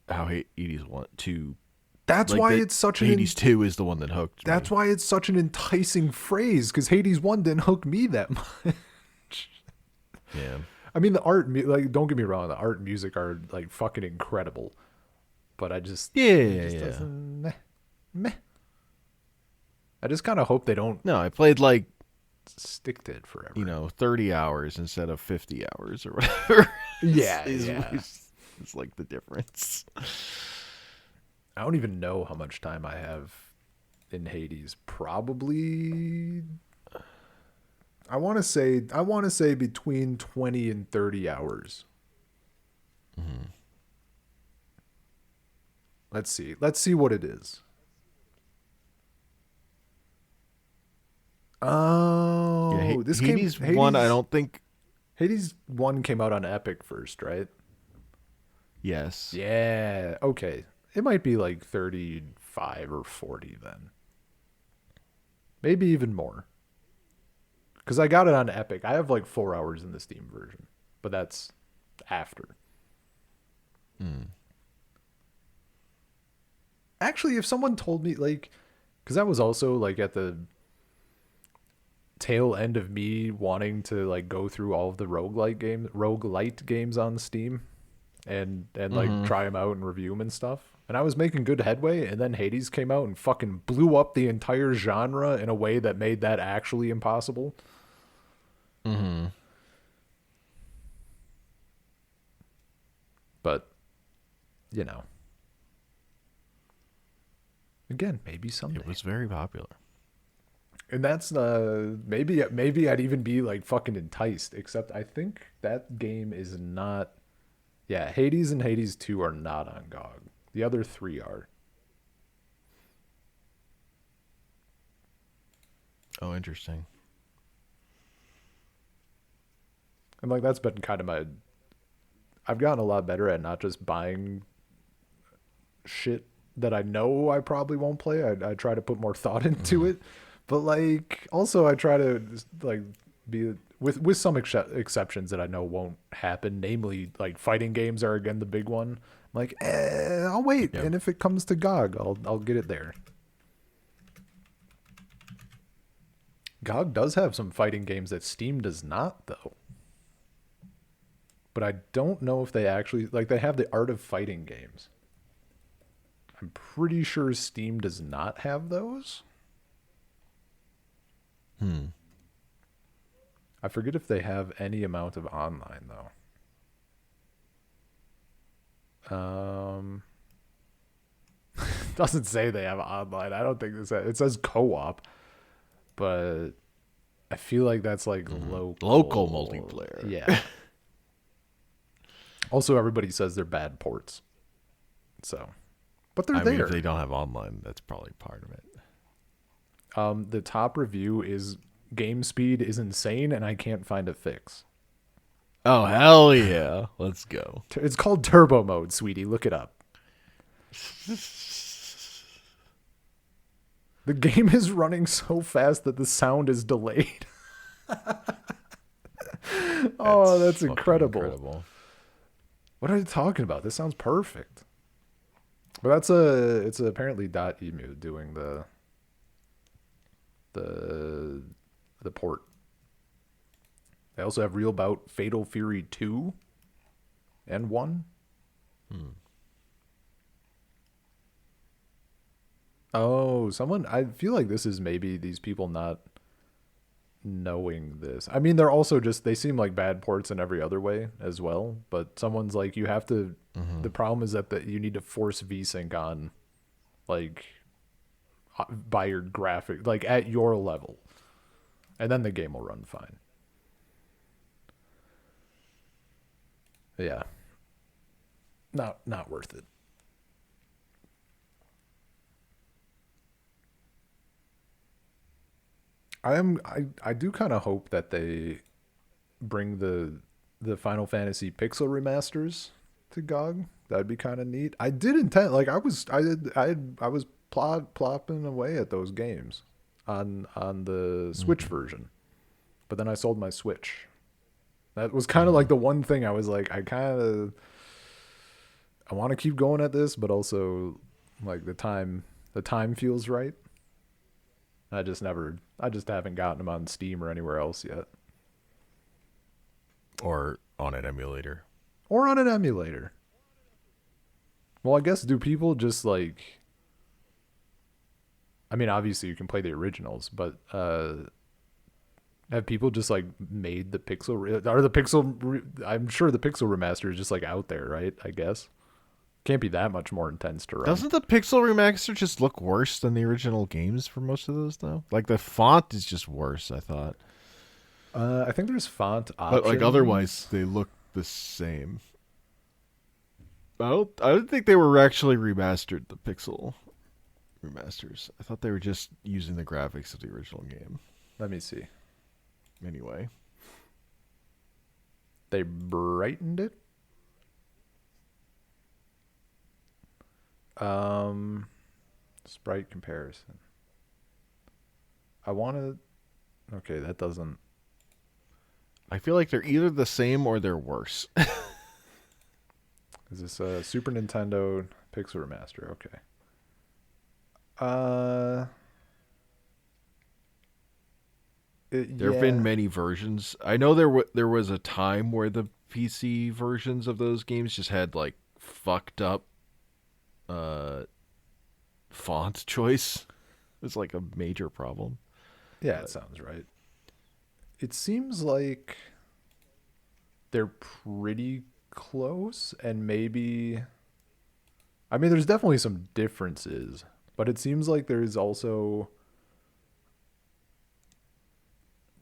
how Hades 2. That's like why it's such an Hades 2 is the one that hooked me. That's why it's such an enticing phrase, because Hades 1 didn't hook me that much. Yeah. I mean, the art, like, don't get me wrong, the art and music are like fucking incredible, but it just doesn't, meh. I just kind of hope they don't. No, I played like stick to it forever. 30 hours instead of 50 hours or whatever. Yeah, It's like the difference. I don't even know how much time I have in Hades. Probably, I want to say between 20 and 30 hours. Mm-hmm. Let's see what it is. Oh, yeah, this Hades 1, I don't think. Hades 1 came out on Epic first, right? Yes. Yeah. Okay. It might be like 35 or 40 then. Maybe even more. Because I got it on Epic. I have like 4 hours in the Steam version. But that's after. Actually, if someone told me, like... Because that was also like at the tail end of me wanting to like go through all of the roguelite games on Steam. And like try them out and review them and stuff. And I was making good headway, and then Hades came out and fucking blew up the entire genre in a way that made that actually impossible. Mm-hmm. But, again, maybe someday. It was very popular. And that's maybe I'd even be like fucking enticed. Except I think that game is not. Yeah, Hades and Hades 2 are not on GOG. The other 3 are. Oh, interesting. And like that's been kind of I've gotten a lot better at not just buying shit that I know I probably won't play. I try to put more thought into it. But like also I try to like be with some exceptions that I know won't happen. Namely, like fighting games are again the big one. Like, I'll wait, Yeah. and if it comes to GOG, I'll get it there. GOG does have some fighting games that Steam does not, though. But I don't know if they actually like they have the Art of Fighting games. I'm pretty sure Steam does not have those. I forget if they have any amount of online though. Doesn't say they have online. I don't think it says co-op, but I feel like that's like Local multiplayer. Yeah. Also, everybody says they're bad ports. So, but they're I there. mean, if they don't have online, that's probably part of it. The top review is game speed is insane and I can't find a fix. Oh, hell yeah. Let's go. It's called turbo mode, sweetie. Look it up. The game is running so fast that the sound is delayed. Oh, that's fucking incredible. What are you talking about? This sounds perfect. But it's apparently .emu doing the port. They also have Real Bout Fatal Fury 2 and 1. Oh, I feel like this is maybe these people not knowing this. I mean, they're also they seem like bad ports in every other way as well, but someone's like, you have to, the problem is that you need to force VSync on, like, by your graphic, like at your level, and then the game will run fine. Yeah. Not worth it. I do kind of hope that they bring the Final Fantasy Pixel remasters to GOG. That'd be kind of neat. I did intend like I was plopping away at those games on the Switch version. But then I sold my Switch. That was kind of like the one thing I was like I want to keep going at this, but also like the time feels right. I just haven't gotten them on Steam or anywhere else yet. Or on an emulator. Well, I guess do people just like, I mean, obviously you can play the originals, but have people just like made the I'm sure the Pixel remaster is just like out there, right? I guess. Can't be that much more intense to run. Doesn't the Pixel remaster just look worse than the original games for most of those, though? Like, the font is just worse, I thought. I think there's font options. But, like, otherwise, they look the same. I don't think they were actually remastered, the Pixel remasters. I thought they were just using the graphics of the original game. Let me see. Anyway. They brightened it? Sprite comparison. Okay, that doesn't. I feel like they're either the same or they're worse. Is this a Super Nintendo Pixel remaster? Okay. There have been many versions. I know there was a time where the PC versions of those games just had like fucked up font choice. It's like a major problem. Yeah, it sounds right. It seems like they're pretty close, and maybe, I mean, there's definitely some differences, but it seems like there's also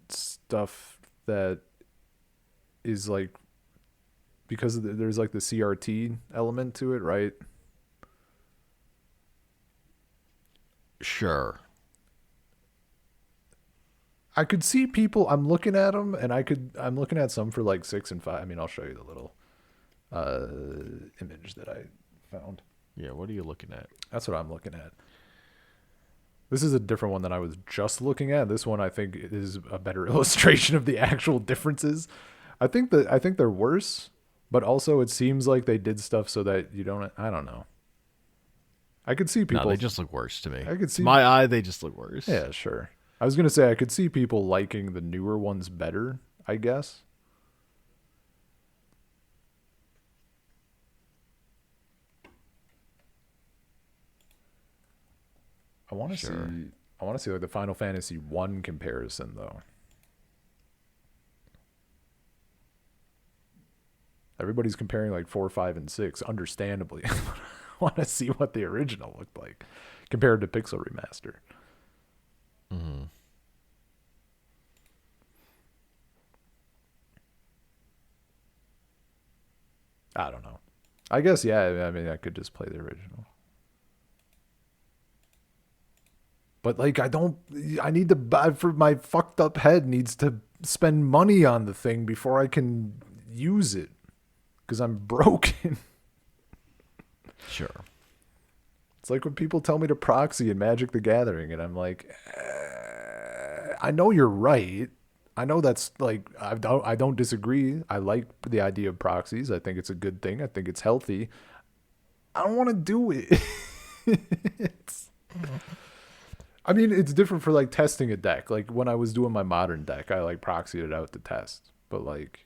stuff that is like, because there's like the CRT element to it, right? Sure. I could see people. I'm looking at them, and I'm looking at some for like 6 and 5. I mean, I'll show you the little image that I found. Yeah, what are you looking at? That's what I'm looking at. This is a different one than I was just looking at. This one I think is a better illustration of the actual differences. I think they're worse, But also, it seems like they did stuff so that you don't. I don't know. I could see No, people. they just look worse to me. I could To see. my eye, they just look worse. Yeah, sure. I was gonna say I could see people liking the newer ones better. I guess. I want to Sure. see. I want to see like the Final Fantasy 1 comparison though. Everybody's comparing like 4, 5, and 6, understandably. I want to see what the original looked like compared to Pixel Remaster. Mm-hmm. I don't know. I guess, yeah, I mean, I could just play the original. But like, I need to buy for my fucked up head needs to spend money on the thing before I can use it because I'm broken. Sure. It's like when people tell me to proxy in Magic the Gathering, and I'm like, I know you're right. I know that's like I don't disagree. I like the idea of proxies. I think it's a good thing. I think it's healthy. I don't want to do it. I mean, it's different for like testing a deck. Like when I was doing my modern deck, I like proxied it out to test. But like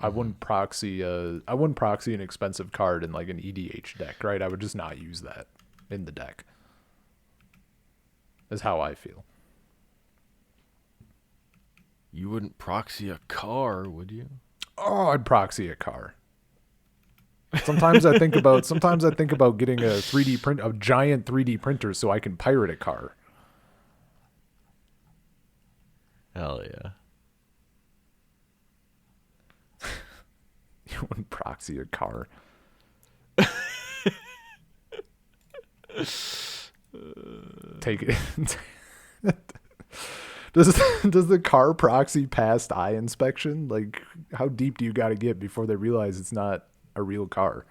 I wouldn't proxy an expensive card in like an EDH deck, right? I would just not use that in the deck. Is how I feel. You wouldn't proxy a car, would you? Oh, I'd proxy a car. Sometimes I think about getting a giant 3D printer so I can pirate a car. Hell yeah. You wouldn't proxy a car. Take it. Does the car proxy past eye inspection? Like, how deep do you got to get before they realize it's not a real car?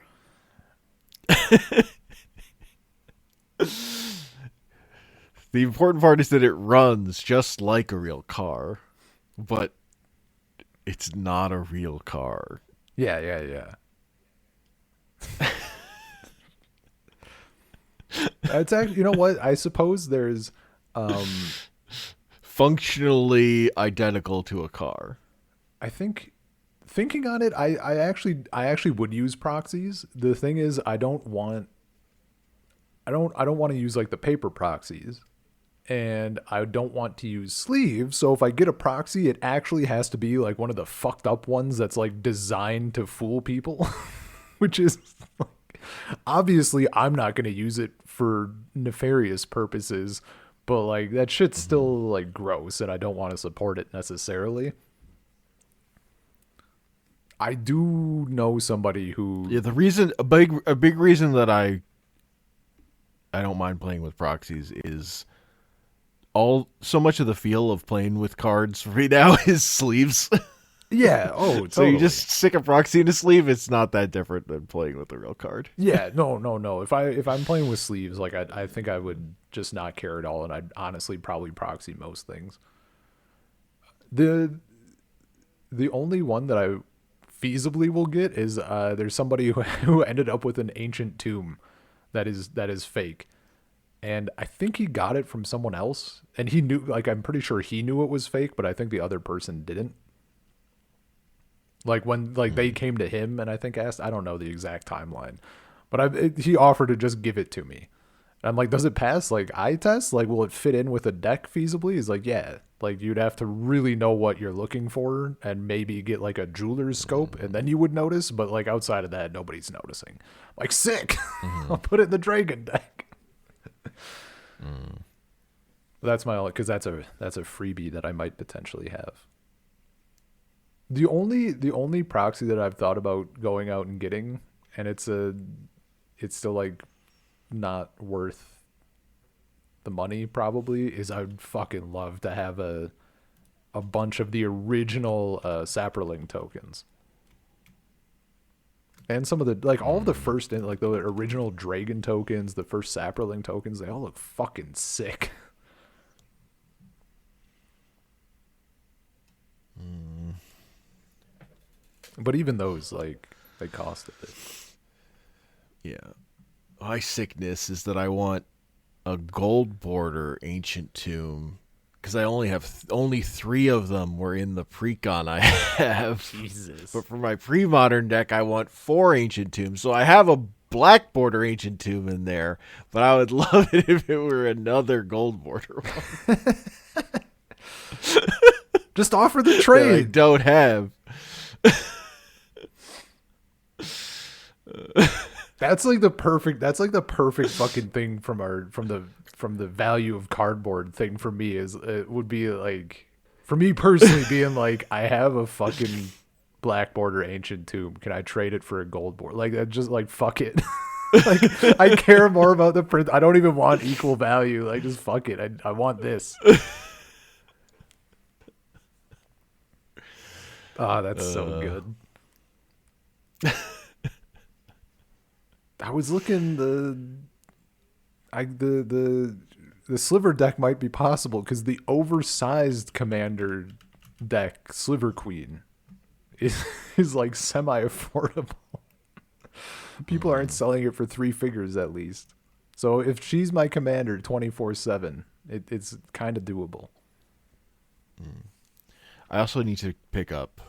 The important part is that it runs just like a real car, but it's not a real car. Yeah. It's actually, you know what? I suppose there's Functionally identical to a car. I think thinking on it, I actually would use proxies. The thing is I don't want to use like the paper proxies. And I don't want to use sleeves. So if I get a proxy, it actually has to be like one of the fucked up ones that's like designed to fool people, which is like, obviously I'm not going to use it for nefarious purposes, but like that shit's still like gross and I don't want to support it necessarily. I do know somebody who a big reason that I don't mind playing with proxies is so much of the feel of playing with cards right now is sleeves. yeah, oh, totally. So you just stick a proxy in a sleeve. It's not that different than playing with a real card. Yeah, no. If I'm playing with sleeves, like I think I would just not care at all, and I'd honestly probably proxy most things. The only one that I feasibly will get is there's somebody who ended up with an ancient tomb that is fake. And I think he got it from someone else. And he knew, like, I'm pretty sure he knew it was fake, but I think the other person didn't. Like, when, like, they came to him and I think asked, I don't know the exact timeline. But he offered to just give it to me. And I'm like, does it pass, like, eye test? Like, will it fit in with a deck feasibly? He's like, yeah. Like, you'd have to really know what you're looking for and maybe get, like, a jeweler's scope. And then you would notice. But, like, outside of that, nobody's noticing. I'm like, sick. I'll put it in the Dragon deck. That's my only, because that's a freebie that I might potentially have. The only proxy that I've thought about going out and getting, and it's still like not worth the money probably, is I'd fucking love to have a bunch of the original Saproling tokens. And some of the, like, all of the first, like, the original Dragon tokens, the first Saproling tokens, they all look fucking sick. But even those, like, they cost a bit. Yeah. My sickness is that I want a gold border ancient tomb because I only have only 3 of them were in the precon I have. Jesus. But for my pre-modern deck, I want 4 ancient tombs. So I have a black border ancient tomb in there, but I would love it if it were another gold border one Just offer the that I trade. don't have. That's like the perfect fucking thing from the value of cardboard thing for me is it would be like for me personally being like I have a fucking black border ancient tomb. Can I trade it for a gold border? Like that just like fuck it. Like I care more about the print. I don't even want equal value. Like just fuck it. I want this. Oh, that's so good. I was looking the sliver deck might be possible because the oversized commander deck Sliver Queen is like semi affordable. People aren't selling it for 3 figures at least. So if she's my commander 24/7, it's kind of doable. I also need to pick up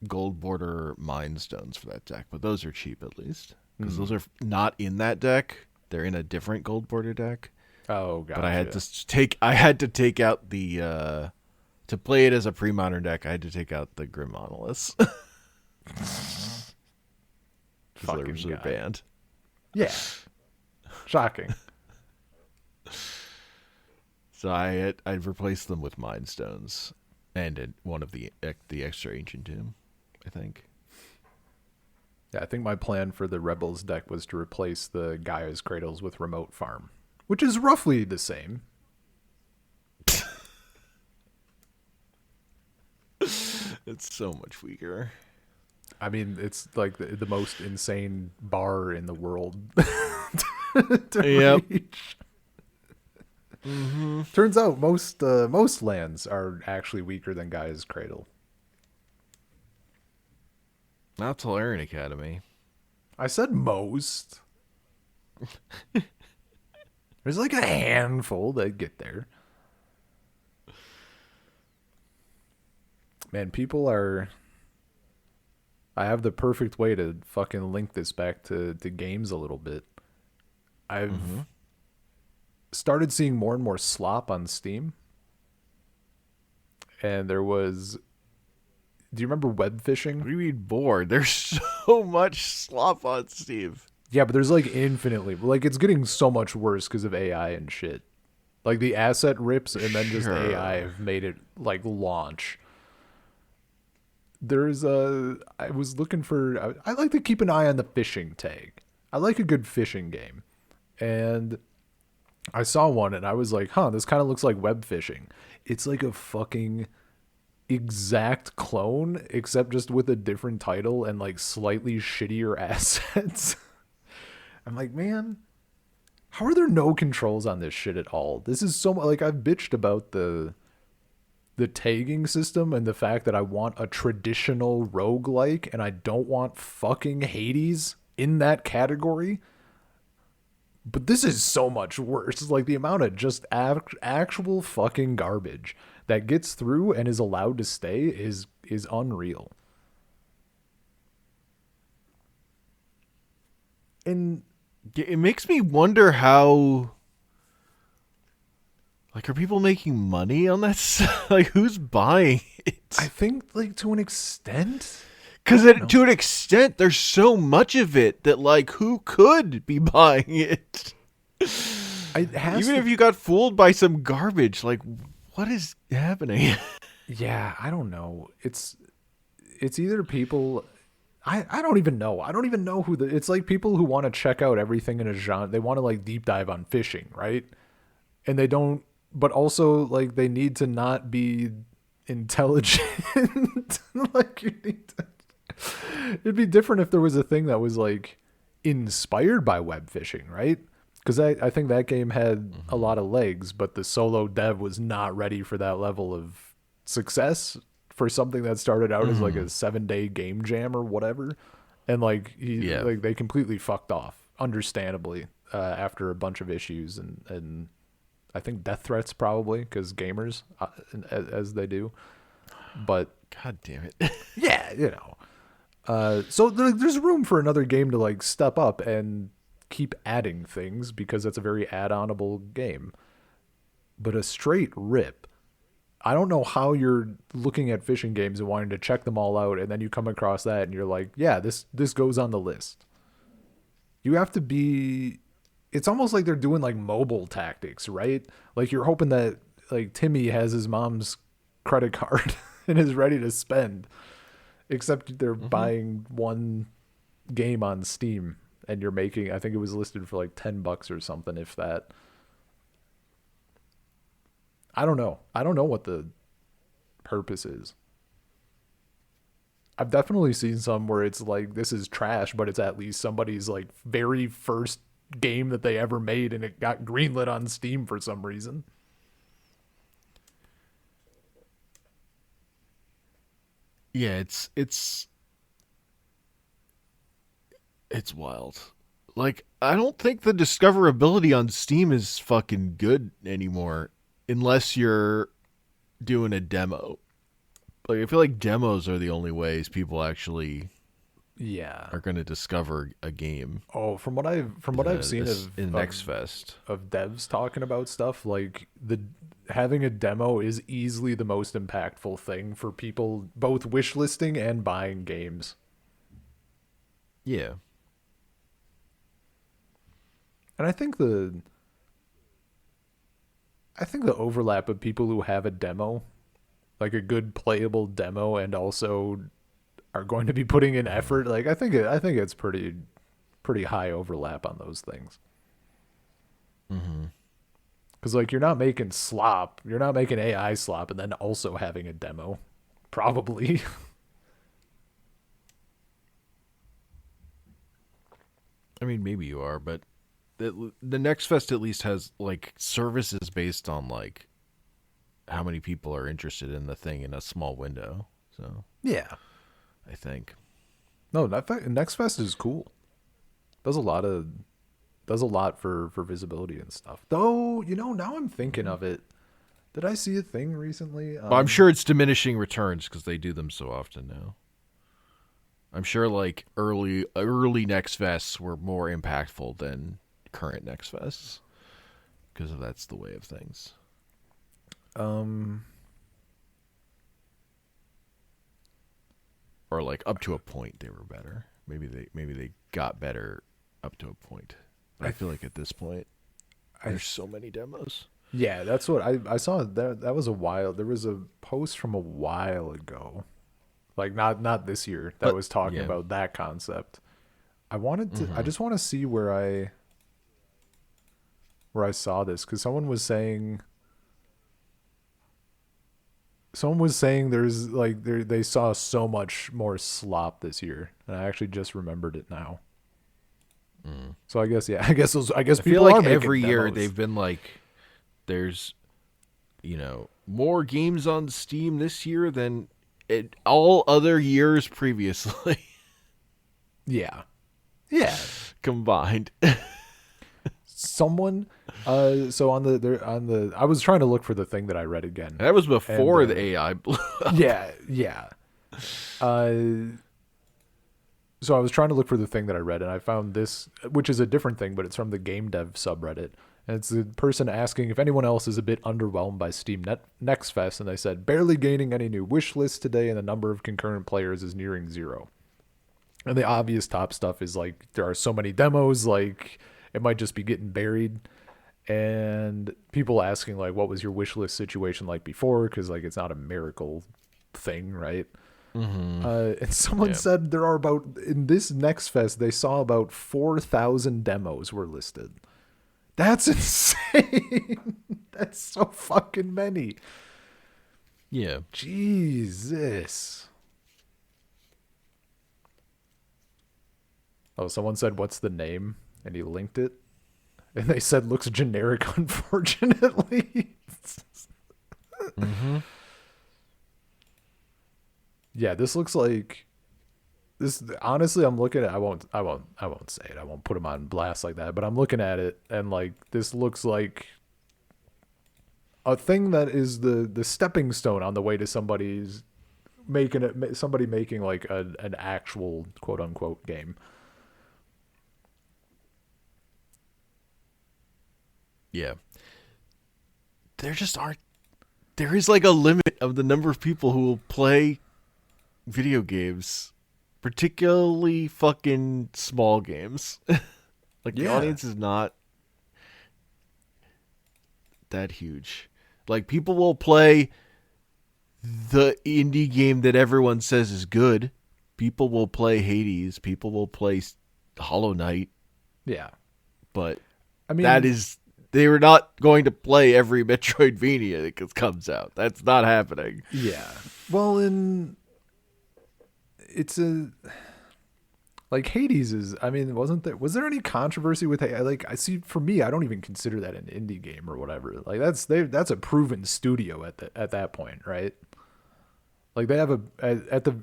gold border mind stones for that deck, but those are cheap at least because those are not in that deck. They're in a different gold border deck. Oh god. But I had to take out the to play it as a pre-modern deck. I had to take out the Grim Monoliths. Fucking Those are guy. banned. Yeah. Shocking. So I'd replaced them with mind stones and one of the extra ancient tomb, I think. Yeah, I think my plan for the Rebels deck was to replace the Gaia's Cradles with Remote Farm, which is roughly the same. It's so much weaker. I mean, it's like the most insane bar in the world to Yep. reach. Turns out most lands are actually weaker than Gaia's Cradle. Not Tolarian Academy. I said most. There's like a handful that get there. Man, people are... I have the perfect way to fucking link this back to games a little bit. I've started seeing more and more slop on Steam. And there was... Do you remember web phishing? What do you mean bored? There's so much slop on Steve. Yeah, but there's like infinitely... Like, it's getting so much worse because of AI and shit. Like, the asset rips and then just Sure. AI have made it, like, launch. There's a... I was looking for... I like to keep an eye on the phishing tag. I like a good phishing game. And I saw one and I was like, huh, this kind of looks like web phishing. It's like a fucking exact clone, except just with a different title and like slightly shittier assets. I'm like, man, how are there no controls on this shit at all? This is so like I've bitched about the tagging system and the fact that I want a traditional roguelike and I don't want fucking Hades in that category. But this is so much worse. Like the amount of just actual fucking garbage that gets through and is allowed to stay is unreal. And It makes me wonder how... Like, are people making money on that stuff? Like, who's buying it? I think, like, to an extent... Because to an extent, there's so much of it that, like, who could be buying it? Even if you got fooled by some garbage, like, what is happening? Yeah, I don't know. It's either people... I don't even know. I don't even know who the... It's like people who want to check out everything in a genre. They want to, like, deep dive on fishing, right? And they don't... But also, like, they need to not be intelligent. Like, you need to... It'd be different if there was a thing that was, like, inspired by web fishing, right? Because I think that game had a lot of legs, but the solo dev was not ready for that level of success for something that started out as like a 7-day game jam or whatever, and like like they completely fucked off, understandably, after a bunch of issues and I think death threats probably because gamers as they do, but God damn it. yeah, you know. So there's room for another game to like step up and keep adding things because that's a very add-onable game. But a straight rip, I don't know how you're looking at fishing games and wanting to check them all out, and then you come across that and you're like, yeah, this goes on the list. You have to be. It's almost like they're doing like mobile tactics, right? Like you're hoping that like Timmy has his mom's credit card and is ready to spend, except they're buying one game on Steam and you're making, I think it was listed for like $10 or something, if that. I don't know. I don't know what the purpose is. I've definitely seen some where it's like, this is trash, but it's at least somebody's like very first game that they ever made and it got greenlit on Steam for some reason. Yeah, it's wild. Like, I don't think the discoverability on Steam is fucking good anymore unless you're doing a demo. Like, I feel like demos are the only ways people actually are going to discover a game. Oh, from what I've seen in Next Fest of devs talking about stuff, like having a demo is easily the most impactful thing for people both wishlisting and buying games. Yeah. And I think the overlap of people who have a demo, like a good playable demo, and also are going to be putting in effort, like I think it's pretty high overlap on those things. Because like you're not making slop, you're not making AI slop, and then also having a demo, probably. I mean, maybe you are, but the Next Fest at least has like services based on like how many people are interested in the thing in a small window. So yeah, I think. No, Next Fest is cool. Does a lot for visibility and stuff. Though, you know, now I'm thinking of it. Did I see a thing recently? Well, I'm sure it's diminishing returns because they do them so often now. I'm sure like early Next Fests were more impactful than current Next Fests because that's the way of things. Or like up to a point they were better. Maybe they got better up to a point. But I feel like at this point there's so many demos. Yeah, that's what I saw. That was a while. There was a post from a while ago, like not this year, that was talking about that concept. I wanted to. I just want to see where I saw this because someone was saying there's like they saw so much more slop this year, and I actually just remembered it now. So I guess I guess I people feel like are making every year demos. they've been like, there's, you know, more games on Steam this year than all other years previously. Yeah. Combined. Someone, so on the I was trying to look for the thing that I read again. That was before the AI blew up. Yeah. So I was trying to look for the thing that I read, and I found this, which is a different thing, but it's from the game dev subreddit. And it's the person asking if anyone else is a bit underwhelmed by Steam Next Fest, and they said, barely gaining any new wish lists today, and the number of concurrent players is nearing 0. And the obvious top stuff is like, there are so many demos, like, it might just be getting buried. And people asking, like, what was your wish list situation like before? Because, like, it's not a miracle thing, right? And someone said there are in this Next Fest, they saw about 4,000 demos were listed. That's insane. That's so fucking many. Yeah. Jesus. Oh, someone said, what's the name? And he linked it. And they said, looks generic, unfortunately. Yeah, this looks like this. Honestly, I'm looking at. I won't say it. I won't put him on blast like that. But I'm looking at it, and like this looks like a thing that is the stepping stone on the way to somebody making like an actual quote unquote game. Yeah. There just aren't. There is like a limit of the number of people who will play video games, particularly fucking small games. Like the Yeah, audience is not that huge. Like people will play the indie game that everyone says is good. People will play Hades. People will play Hollow Knight. yeah. But I mean, that is they were not going to play every Metroidvania that comes out. That's not happening. yeah. Well, it's a like Hades is. I mean, was there any controversy with like I see for me, I don't even consider that an indie game or whatever. Like that's a proven studio at that point, right? Like they have at the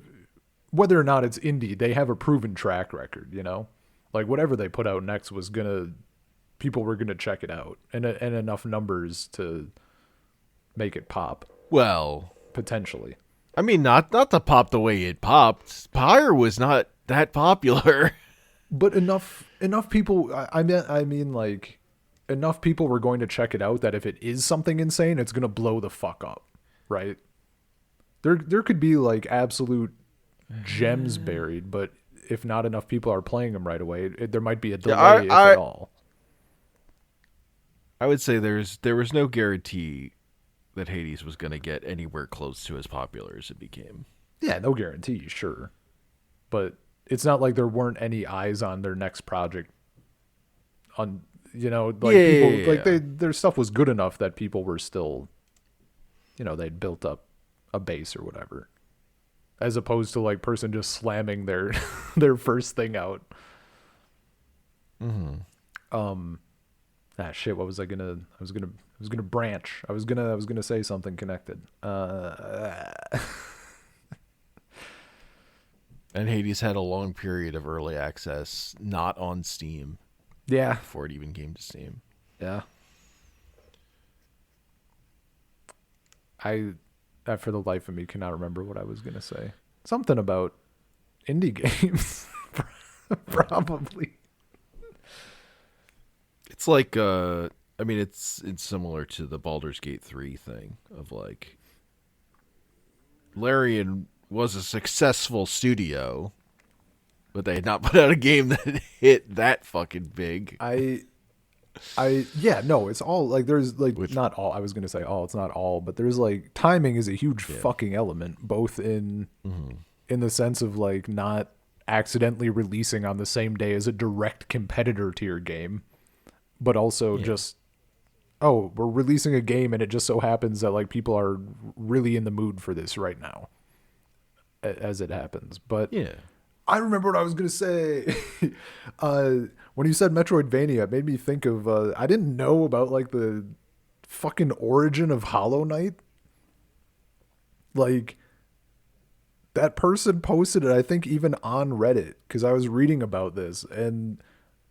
whether or not it's indie, they have a proven track record, you know? Like whatever they put out next was people were gonna check it out and enough numbers to make it pop Well, potentially. I mean, not to pop the way it popped. Pyre was not that popular. But enough people. I mean, like enough people were going to check it out that if it is something insane, it's gonna blow the fuck up, right? There could be like absolute gems buried, but if not enough people are playing them right away, there might be a delay if at all. I would say there was no guarantee that Hades was going to get anywhere close to as popular as it became. Yeah, no guarantee, sure, but it's not like there weren't any eyes on their next project. On like people like their stuff was good enough that people were still, they'd built up a base or whatever, as opposed to like person just slamming their their first thing out. Shit, what was I gonna branch. I was gonna say something connected. And Hades had a long period of early access, not on Steam, Yeah. before it even came to Steam. Yeah. I for the life of me cannot remember what I was gonna say. Something about indie games. Probably. It's like I mean it's similar to the Baldur's Gate 3 thing of like Larian was a successful studio, but they had not put out a game that hit that fucking big. Yeah, no, it's all like there's like Which, not all. I was gonna say all. It's not all, but there's like timing is a huge fucking element, both in the sense of like not accidentally releasing on the same day as a direct competitor to your game, but also just we're releasing a game and it just so happens that like people are really in the mood for this right now, as it happens. But yeah. I remember what I was going to say. When you said Metroidvania, it made me think of, I didn't know about like the fucking origin of Hollow Knight. Like that person posted it, I think even on Reddit, because I was reading about this and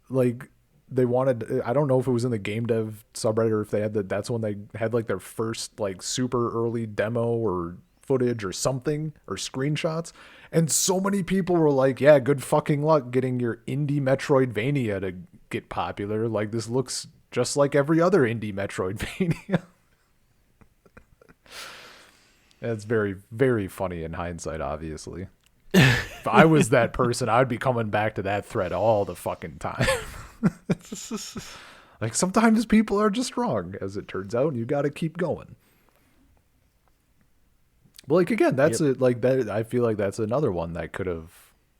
like they wanted, I don't know if it was in the game dev subreddit or if they had that's when they had like their first like super early demo or footage or something or screenshots, and so many people were like, yeah, good fucking luck getting your indie Metroidvania to get popular. Like this looks just like every other indie Metroidvania. It's very, very funny in hindsight, obviously. If I was that person, I'd be coming back to that thread all the fucking time. Like sometimes people are just wrong, as it turns out, and you got to keep going. Well, like again, that's like that. I feel like that's another one that could have.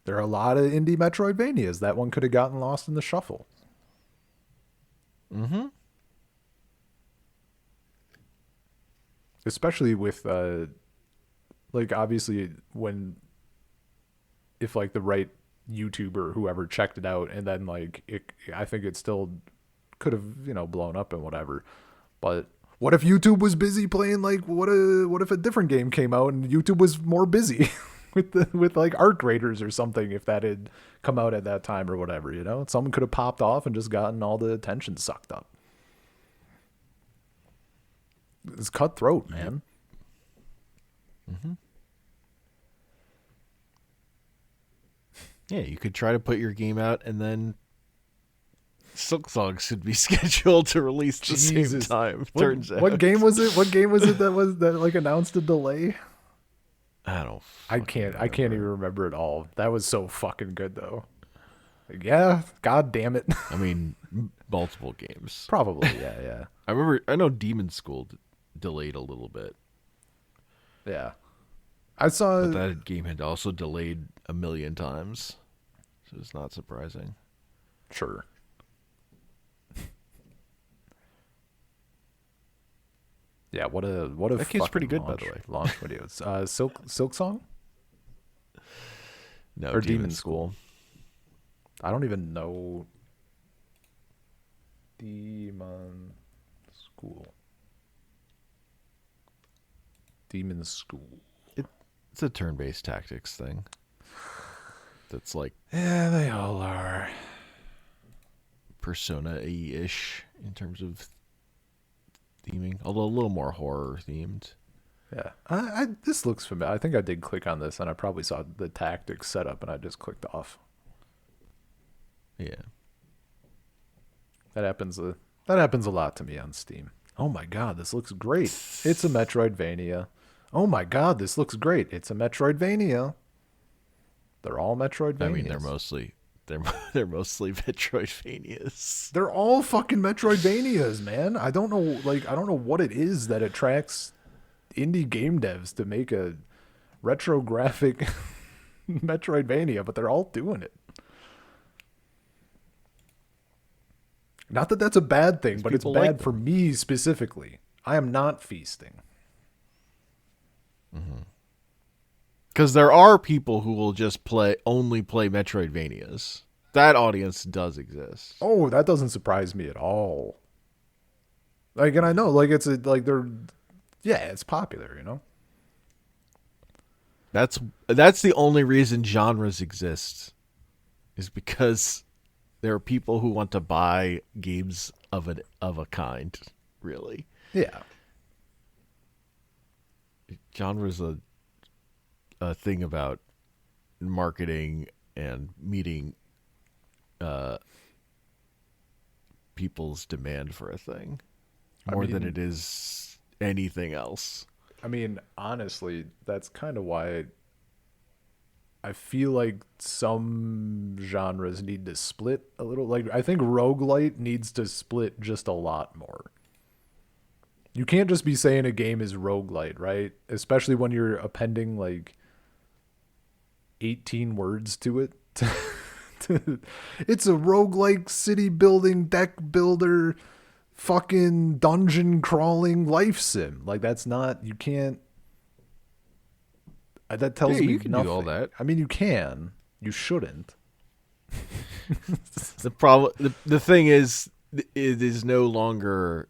There are a lot of indie Metroidvanias. That one could have gotten lost in the shuffle. Mm-hmm. Especially with, like obviously if like the right YouTuber or whoever checked it out, and then like I think it still could have blown up and whatever, but. What if YouTube was busy playing like what if a different game came out and YouTube was more busy? with like Arc Raiders or something if that had come out at that time or whatever, you know? Someone could have popped off and just gotten all the attention sucked up. It's cutthroat, man. Mm-hmm. Yeah, you could try to put your game out and then Silksong should be scheduled to release the same time. Turns out. What game was it? What game was it that like announced a delay? I can't even remember it all. That was so fucking good though. Like, yeah, god damn it. I mean, multiple games. Probably, yeah. I know Demon School delayed a little bit. Yeah. I saw but that game had also delayed a million times. So it's not surprising. Sure. Yeah, what a that game's pretty good, launch, by the way. Launch videos. Silk Song? No, or Demon School. I don't even know. Demon School. It's a turn-based tactics thing. That's like yeah, they all are Persona-y-ish in terms of theming, although a little more horror themed. Yeah, I this looks familiar. I think I did click on this, and I probably saw the tactics setup, and I just clicked off. Yeah, that happens. That happens a lot to me on Steam. Oh my god, this looks great! It's a Metroidvania. Oh my god, this looks great! It's a Metroidvania. They're all Metroidvanias. I mean, they're mostly Metroidvanias. They're all fucking Metroidvanias, man. I don't know what it is that attracts indie game devs to make a retro graphic Metroidvania, but they're all doing it. Not that that's a bad thing, but it's bad for me specifically. I am not feasting. Because there are people who will just only play Metroidvanias. That audience does exist. Oh, that doesn't surprise me at all. Like, and I know, like, it's popular, you know? That's the only reason genres exist, is because there are people who want to buy games of a kind, really. Yeah. Genre's a thing about marketing and meeting people's demand for a thing more than it is anything else. I mean, honestly, that's kind of why I feel like some genres need to split a little. Like, I think roguelite needs to split just a lot more. You can't just be saying a game is roguelite, right? Especially when you're appending like 18 words to it. It's a roguelike city building, deck builder, fucking dungeon crawling life sim. Like, that's not, you can't. That tells me you can nothing. do all that. I mean, you can. You shouldn't. The problem, the thing is, it is no longer.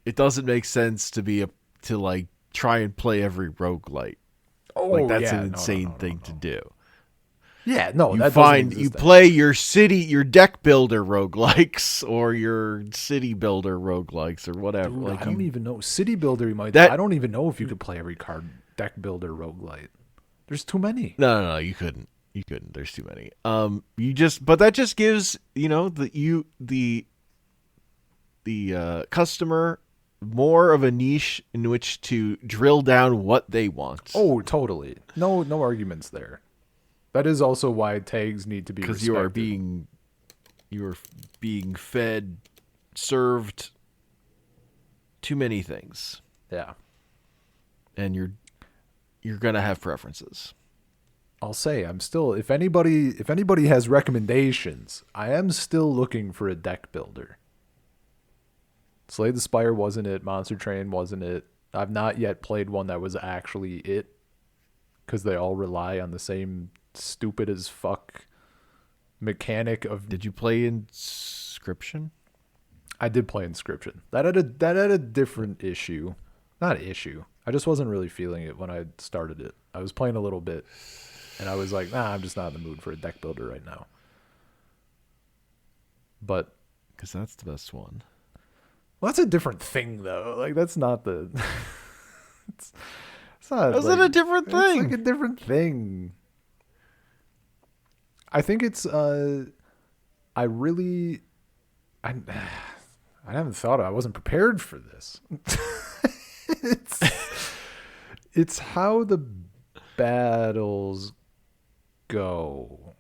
It doesn't make sense to like try and play every roguelite. Oh, like that's yeah, an insane thing to do. Yeah, no, you play your deck builder roguelikes or your city builder roguelikes or whatever. Dude, like I don't even know. City builder, you might. I don't even know if you could play every card deck builder roguelite. There's too many. No, you couldn't. There's too many. But that just gives the customer more of a niche in which to drill down what they want. Oh, totally. No arguments there. That is also why tags need to be respected. Because you are being served too many things. Yeah. And you're gonna have preferences. I'll say I'm still, if anybody has recommendations, I am still looking for a deck builder. Slay the Spire wasn't it. Monster Train wasn't it. I've not yet played one that was actually it, because they all rely on the same stupid as fuck mechanic of. Did you play Inscription? I did play Inscription. That had a different issue. Not issue. I just wasn't really feeling it when I started it. I was playing a little bit, and I was like, nah, I'm just not in the mood for a deck builder right now. But Because that's the best one. well, that's a different thing, though. Like that's not the. it's, it's not. Is it a different It's thing? like a different thing. I think it's. I really. I haven't thought. I wasn't prepared for this. it's. It's how the battles go.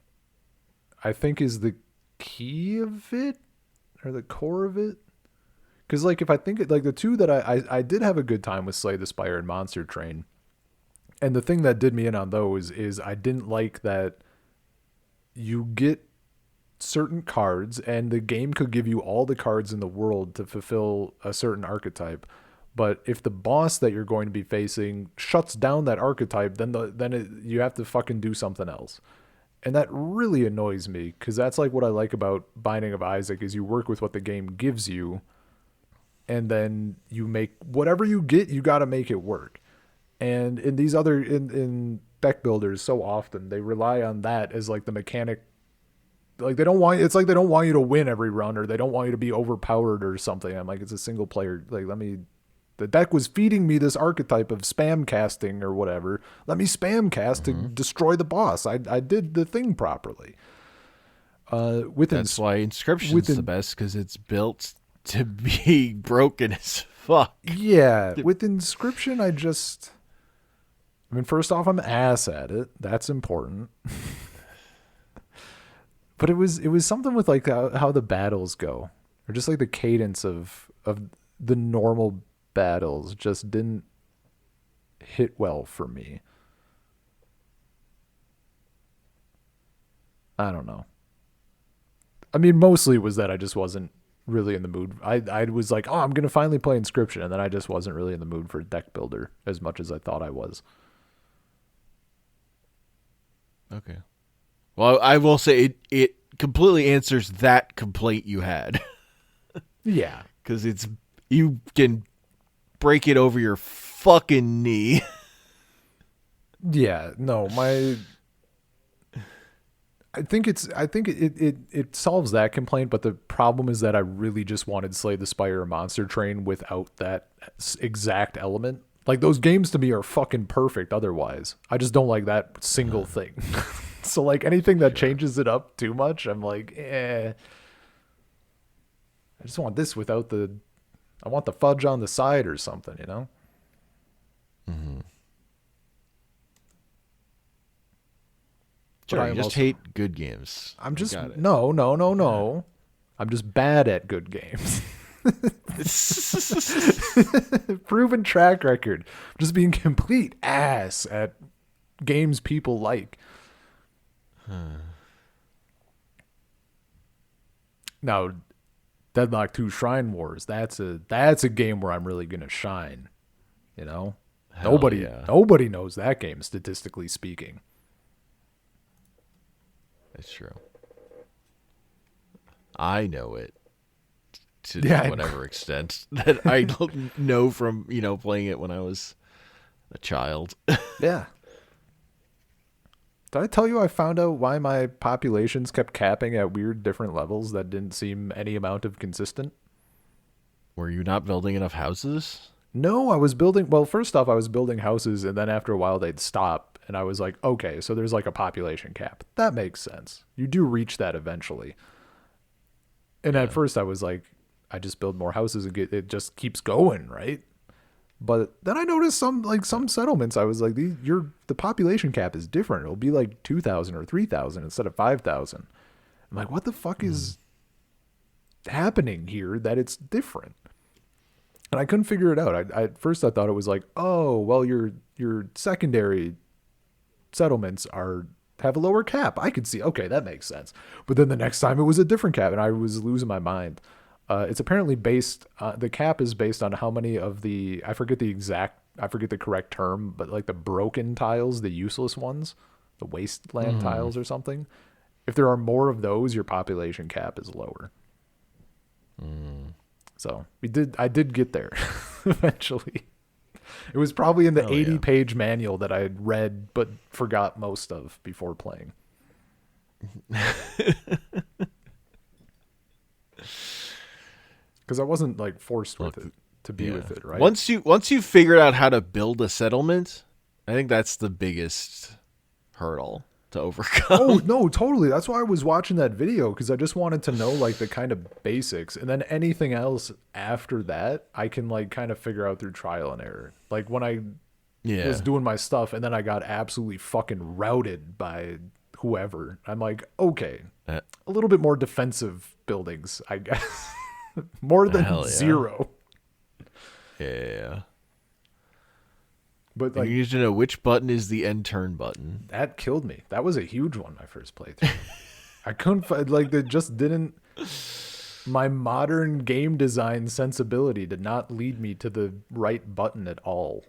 I think is the key of it, or the core of it. Because like if I think it, like the two that I did have a good time with Slay the Spire and Monster Train, and the thing that did me in on those is I didn't like that you get certain cards and the game could give you all the cards in the world to fulfill a certain archetype, but if the boss that you're going to be facing shuts down that archetype, then you have to fucking do something else. And that really annoys me because that's like what I like about Binding of Isaac is you work with what the game gives you, and then you make whatever you get, you got to make it work. And in these other in deck builders, so often they rely on that as like the mechanic. Like they don't want, it's like they don't want you to win every run, or they don't want you to be overpowered or something. I'm like, it's a single player. Like the deck was feeding me this archetype of spam casting or whatever. Let me spam cast to destroy the boss. I did the thing properly. That's why Inscription's the best, because it's built to be broken as fuck. Yeah, with Inscription, I mean, first off, I'm ass at it. That's important. But it was something with like how the battles go, or just like the cadence of the normal battles just didn't hit well for me. I don't know. I mean, mostly it was that I just wasn't really in the mood. I was like, oh, I'm gonna finally play Inscription, and then I just wasn't really in the mood for a deck builder as much as I thought I was. Okay. Well, I will say it completely answers that complaint you had. Yeah. Because you can break it over your fucking knee. Yeah. No, I think it solves that complaint, but the problem is that I really just wanted Slay the Spire or Monster Train without that exact element. Like those games to me are fucking perfect otherwise. I just don't like that single thing. So like anything that changes it up too much, I'm like, I just want this without I want the fudge on the side or something, you know? Mm-hmm. Sure, you just hate good games. I'm just, no. I'm just bad at good games. Proven track record. I'm just being complete ass at games people like. Now, Deadlock 2 Shrine Wars, that's a game where I'm really gonna shine. You know? Nobody knows that game, statistically speaking. That's true. I know it to whatever extent that I know from, playing it when I was a child. Yeah. Did I tell you I found out why my populations kept capping at weird different levels that didn't seem any amount of consistent? Were you not building enough houses? No, I was building, well, first off, I was building houses, and then after a while they'd stop, and I was like, okay, so there's like a population cap. That makes sense. You do reach that eventually. And at first I was like, I just build more houses and it just keeps going, right? But then I noticed some settlements, I was like, the population cap is different. It'll be like 2,000 or 3,000 instead of 5,000. I'm like, what the fuck is happening here that it's different? And I couldn't figure it out. At first I thought it was like, oh, well, your secondary settlements have a lower cap. I could see, okay, that makes sense. But then the next time it was a different cap, and I was losing my mind. It's apparently the cap is based on how many of I forget the correct term, but like the broken tiles, the useless ones, the wasteland tiles or something. If there are more of those, your population cap is lower. So I did get there eventually. It was probably in the Hell yeah. 80-page manual that I had read but forgot most of before playing. Because I wasn't like forced with it to be with it, right? Once you figured out how to build a settlement, I think that's the biggest hurdle to overcome. Oh no, totally. That's why I was watching that video, because I just wanted to know like the kind of basics, and then anything else after that I can like kind of figure out through trial and error. Like when I was doing my stuff and then I got absolutely fucking routed by whoever, I'm like, okay, a little bit more defensive buildings, I guess. More than zero. Yeah. But like, you need to know which button is the end turn button. that killed me. That was a huge one my first playthrough. I couldn't find, like, they just didn't. My modern game design sensibility did not lead me to the right button at all.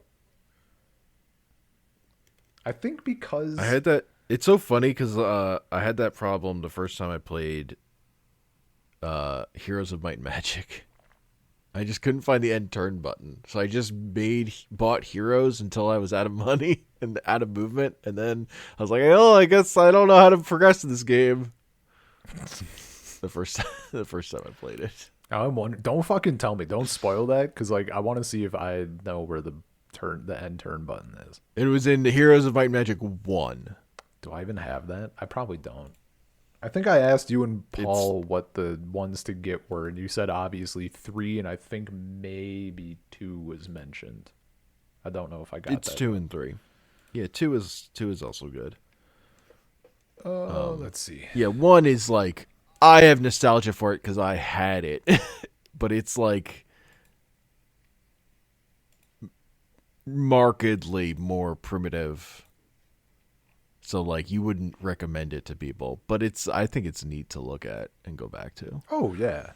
I think because I had that. It's so funny because I had that problem the first time I played Heroes of Might and Magic. I just couldn't find the end turn button, so I just bought heroes until I was out of money and out of movement, and then I was like, "Oh, I guess I don't know how to progress in this game." the first time I played it. I'm wondering, don't fucking tell me, don't spoil that, because like I want to see if I know where the end turn button is. It was in Heroes of Might and Magic 1. Do I even have that? I probably don't. I think I asked you and Paul what the ones to get were, and you said obviously 3, and I think maybe 2 was mentioned. I don't know if I got it's that. It's 2 and 3. Yeah, 2 is also good. Let's see. Yeah, 1 is like, I have nostalgia for it because I had it, but it's like markedly more primitive. So like you wouldn't recommend it to people, but I think it's neat to look at and go back to. Oh yeah.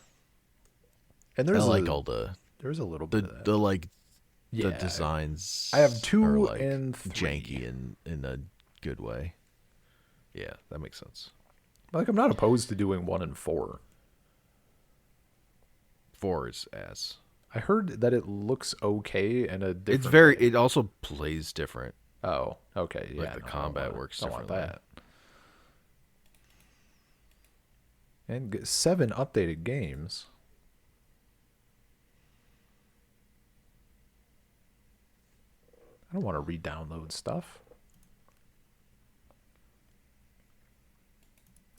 And there's all there's a little bit of that. The designs. I have 2 like and 3. janky in a good way. Yeah, that makes sense. Like I'm not opposed to doing 1 and 4. 4 is ass. I heard that it looks okay and a different. It's very. way. It also plays different. Oh, okay. Yeah, like the combat works differently. Want that. And 7 updated games. I don't want to re-download stuff.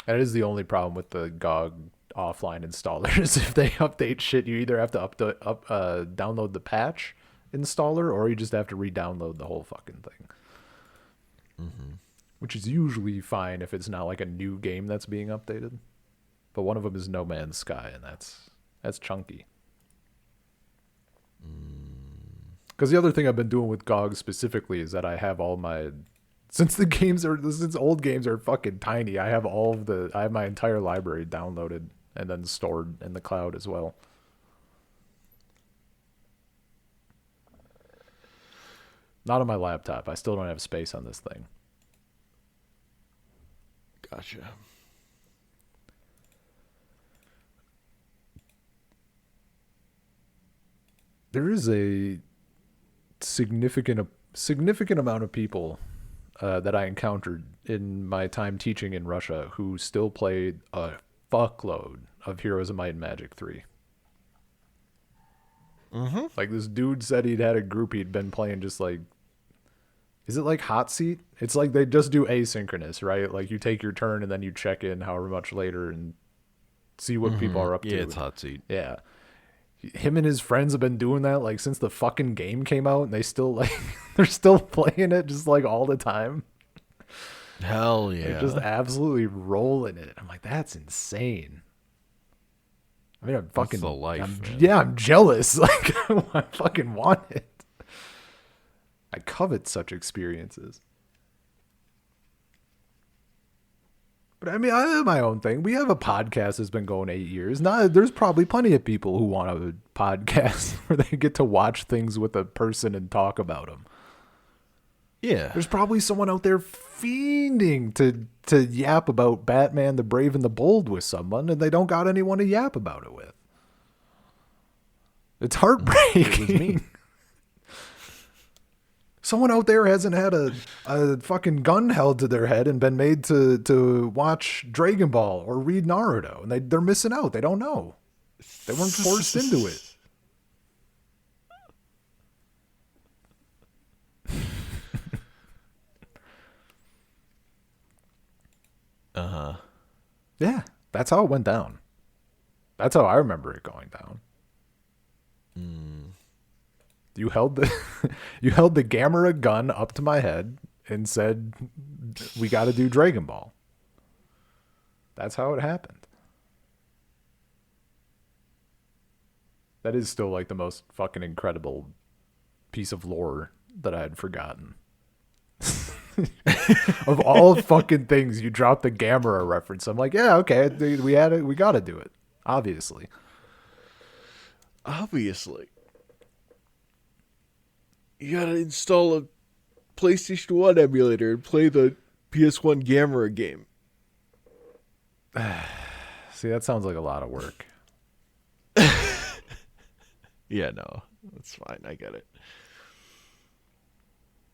That is the only problem with the GOG offline installers. If they update shit, you either have to download the patch installer, or you just have to re-download the whole fucking thing. Mm-hmm. Which is usually fine if it's not like a new game that's being updated. But one of them is No Man's Sky, and that's chunky. Because the other thing I've been doing with GOG specifically is that I have all my, since old games are fucking tiny, I have my entire library downloaded and then stored in the cloud as well. Not on my laptop. I still don't have space on this thing. Gotcha. There is a significant amount of people that I encountered in my time teaching in Russia who still played a fuckload of Heroes of Might and Magic 3. Mm-hmm. Like this dude said he'd had a group he'd been playing just like, is it like Hot Seat? It's like they just do asynchronous, right? Like you take your turn and then you check in however much later and see what people are up to. Yeah, it's Hot Seat. Yeah. Him and his friends have been doing that like since the fucking game came out, and they still like they're still playing it just like all the time. Hell yeah. They're just absolutely rolling it. I'm like, that's insane. I mean, That's the life, I'm jealous. Like, I fucking want it. I covet such experiences. But I mean, I have my own thing. We have a podcast that's been going 8 years. Now, there's probably plenty of people who want a podcast where they get to watch things with a person and talk about them. Yeah. There's probably someone out there fiending to yap about Batman the Brave and the Bold with someone, and they don't got anyone to yap about it with. It's heartbreaking. It was me. Someone out there hasn't had a fucking gun held to their head and been made to watch Dragon Ball or read Naruto, and they're missing out. They don't know. They weren't forced into it. Uh-huh. Yeah, that's how it went down. That's how I remember it going down. You held the you held the Gamera gun up to my head and said, "We got to do Dragon Ball." That's how it happened. That is still like the most fucking incredible piece of lore that I had forgotten. Of all fucking things, you dropped the Gamera reference. I'm like, yeah, okay, we had it. We got to do it. Obviously. You gotta install a PlayStation 1 emulator and play the PS1 Gamera game. See, that sounds like a lot of work. Yeah, no. That's fine. I get it.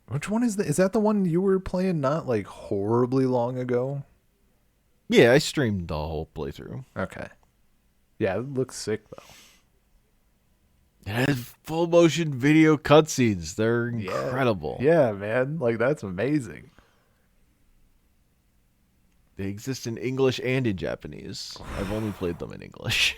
Which one is that? Is that the one you were playing not like horribly long ago? Yeah, I streamed the whole playthrough. Okay. Yeah, it looks sick though. It has full motion video cutscenes. They're incredible. Yeah, man. Like, that's amazing. They exist in English and in Japanese. I've only played them in English.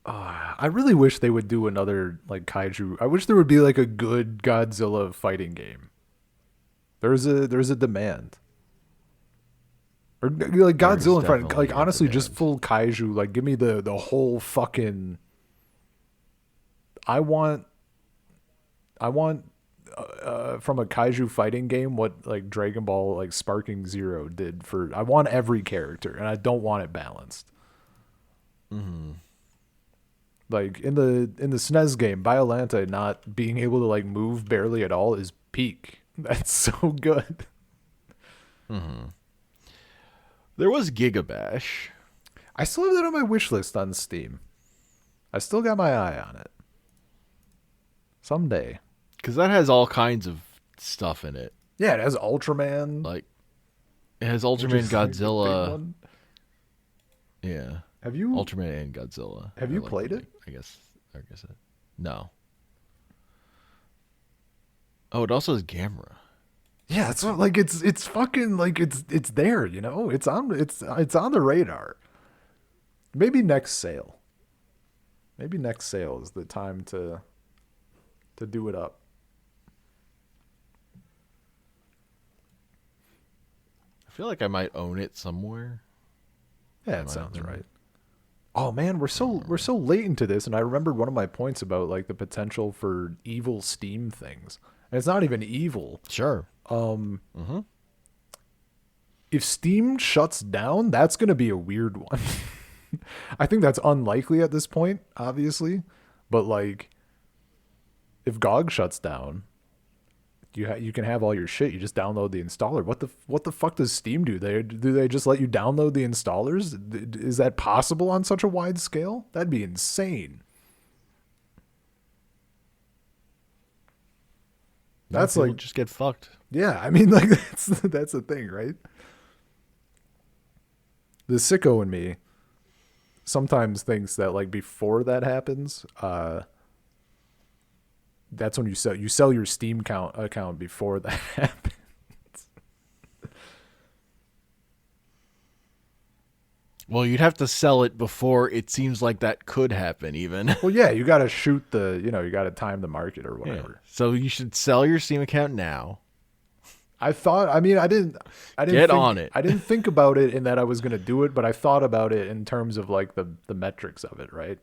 I really wish they would do another like kaiju. I wish there would be like a good Godzilla fighting game. There's a demand. Or like Godzilla in front, like honestly, just full kaiju. Like, give me the whole fucking. I want from a kaiju fighting game what like Dragon Ball like Sparking Zero did for. I want every character, and I don't want it balanced. Mm-hmm. Like in the SNES game, Biolante not being able to like move barely at all is peak. That's so good. Mm-hmm. There was Gigabash. I still have that on my wish list on Steam. I still got my eye on it. Someday. Because that has all kinds of stuff in it. Yeah, it has Ultraman. Like, it has Ultraman, Godzilla. Like yeah. Have you Ultraman and Godzilla? Have you played it? I guess. No. Oh, it also has Gamera. Yeah, it's like it's fucking like it's there, you know? It's on the radar. Maybe next sale. Maybe next sale is the time to do it up. I feel like I might own it somewhere. Yeah, it sounds right. Oh man, we're so late into this, and I remembered one of my points about like the potential for evil Steam things. And it's not even evil. Sure. If Steam shuts down, that's going to be a weird one. I think that's unlikely at this point, obviously, but like if GOG shuts down, you can have all your shit. You just download the installer. What the fuck does Steam do? Do they just let you download the installers? Is that possible on such a wide scale? That'd be insane. That's like just get fucked. Yeah, I mean, like that's the thing, right? The sicko in me sometimes thinks that like before that happens, that's when you sell your Steam account before that happens. Well, you'd have to sell it before it seems like that could happen even. Well, yeah, you got to shoot you got to time the market or whatever. Yeah. So you should sell your Steam account now. I didn't Get on it. I didn't think about it in that I was going to do it, but I thought about it in terms of like the metrics of it, right?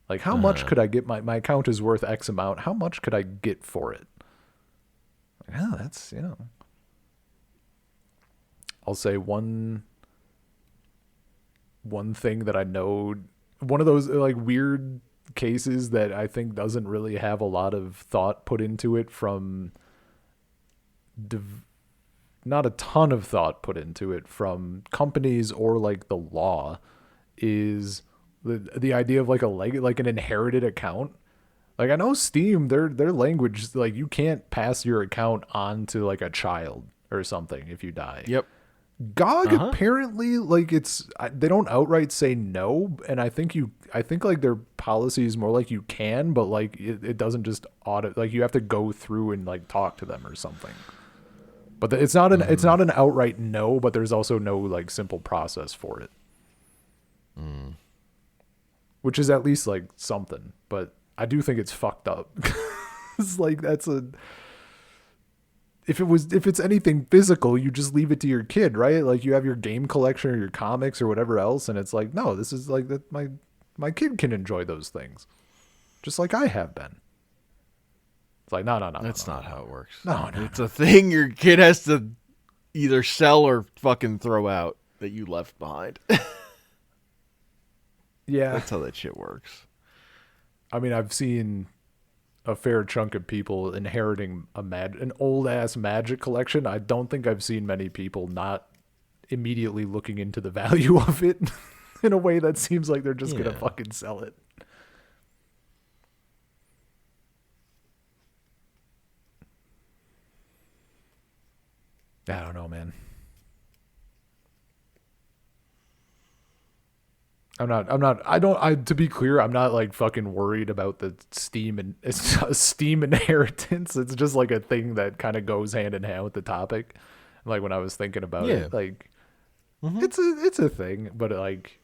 Like how much could I get my account is worth X amount. How much could I get for it? Yeah, that's, I'll say one thing that I know, one of those like weird cases that I think doesn't really have a lot of thought put into it from not a ton of thought put into it from companies or like the law is the idea of like like an inherited account. Like I know Steam, their language, like you can't pass your account on to like a child or something if you die. Yep. GOG Uh-huh. apparently like they don't outright say no, and I think like their policy is more like you can, but like it doesn't just like you have to go through and like talk to them or something. But it's not an outright no, but there's also no like simple process for it. Which is at least like something, but I do think it's fucked up. It's like if it's anything physical, you just leave it to your kid, right? Like you have your game collection or your comics or whatever else, and it's like, no, this is like that my kid can enjoy those things. Just like I have been. It's like no. That's not how it works. No. It's a thing your kid has to either sell or fucking throw out that you left behind. Yeah. That's how that shit works. I mean, I've seen a fair chunk of people inheriting an old ass Magic collection. I don't think I've seen many people not immediately looking into the value of it in a way that seems like they're just gonna fucking sell it. I don't know, man. To be clear, I'm not like fucking worried about the Steam and it's a Steam inheritance. It's just like a thing that kind of goes hand in hand with the topic. Like when I was thinking about it, like it's a thing, but like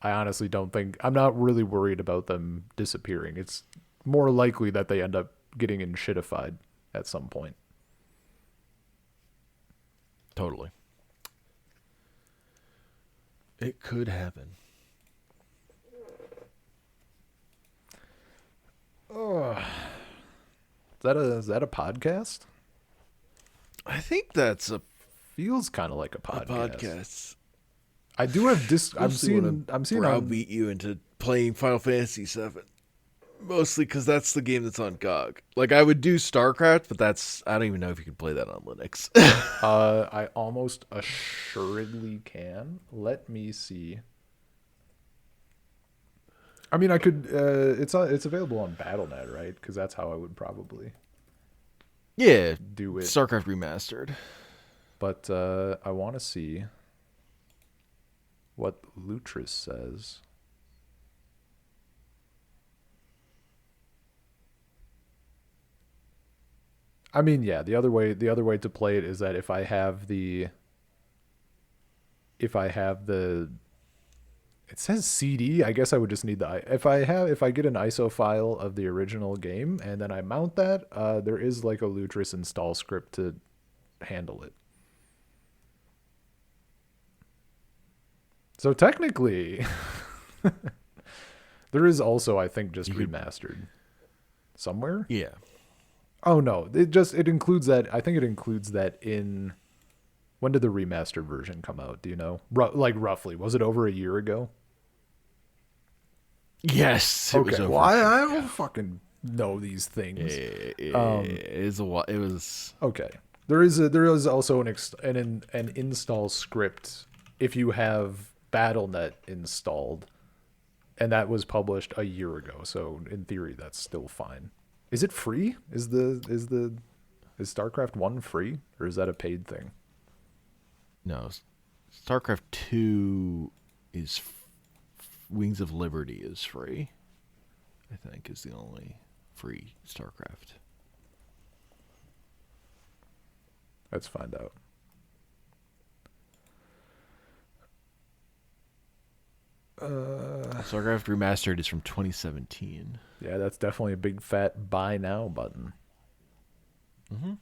I honestly don't think I'm not really worried about them disappearing. It's more likely that they end up getting in shitified at some point. Totally. It could happen. Oh, is that a podcast? I think that's a Feels kind of like a podcast. podcast. I do have I'm seeing browbeat you into playing Final Fantasy VII. Mostly because that's the game that's on GOG. Like I would do StarCraft, but I don't even know if you can play that on Linux. I almost assuredly can. Let me see. I mean, I could. It's available on BattleNet, right? Because that's how I would probably Yeah, do it. StarCraft Remastered. But I want to see what Lutris says. I mean, yeah, the other way to play it is that if I have the it says CD, I guess I would just need if I get an ISO file of the original game and then I mount that, there is like a Lutris install script to handle it. So technically there is also, I think, just remastered somewhere. Yeah. Oh no, it includes that. I think it includes that in. When did the remastered version come out? Do you know? Like roughly, was it over a year ago? Yes. Okay. Well, I don't fucking know these things. It was okay. There is also an install script if you have BattleNet installed, and that was published a year ago. So in theory, that's still fine. Is it free? Is StarCraft 1 free, or is that a paid thing? No, StarCraft 2 is Wings of Liberty is free. I think is the only free StarCraft. Let's find out. StarCraft Remastered is from 2017. Yeah, that's definitely a big fat buy now button. Mm-hmm.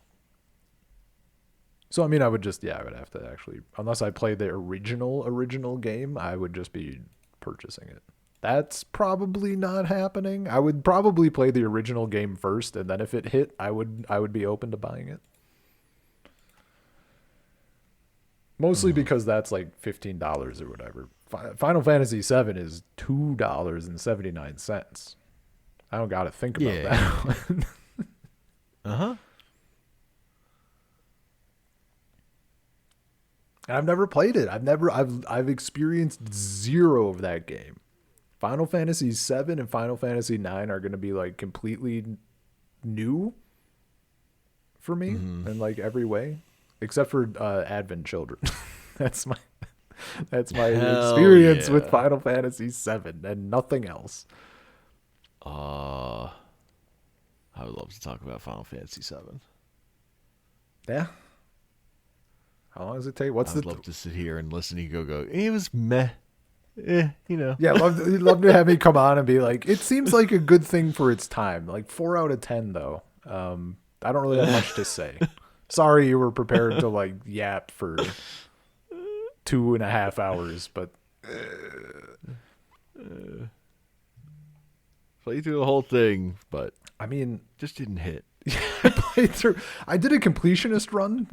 So I mean, I would have to actually, unless I play the original game, I would just be purchasing it. That's probably not happening. I would probably play the original game first, and then if it hit, I would be open to buying it. Mostly because that's like $15 or whatever. Final Fantasy VII is $2.79. I don't got to think about that. Uh-huh. And I've never played it. I've experienced zero of that game. Final Fantasy 7 and Final Fantasy 9 are going to be like completely new for me in like every way, except for Advent Children. that's my that's my Hell experience with yeah. Final Fantasy 7 and nothing else. I would love to talk about Final Fantasy 7. Yeah. How long does it take? What's I the would love to sit here and listen to you go. It was meh. You know. Yeah, love to have me come on and be like, it seems like a good thing for its time. Like 4 out of 10 though. I don't really have much to say. Sorry you were prepared to like yap for 2.5 hours, but Played through the whole thing, but I mean, just didn't hit. I played through. I did a completionist run.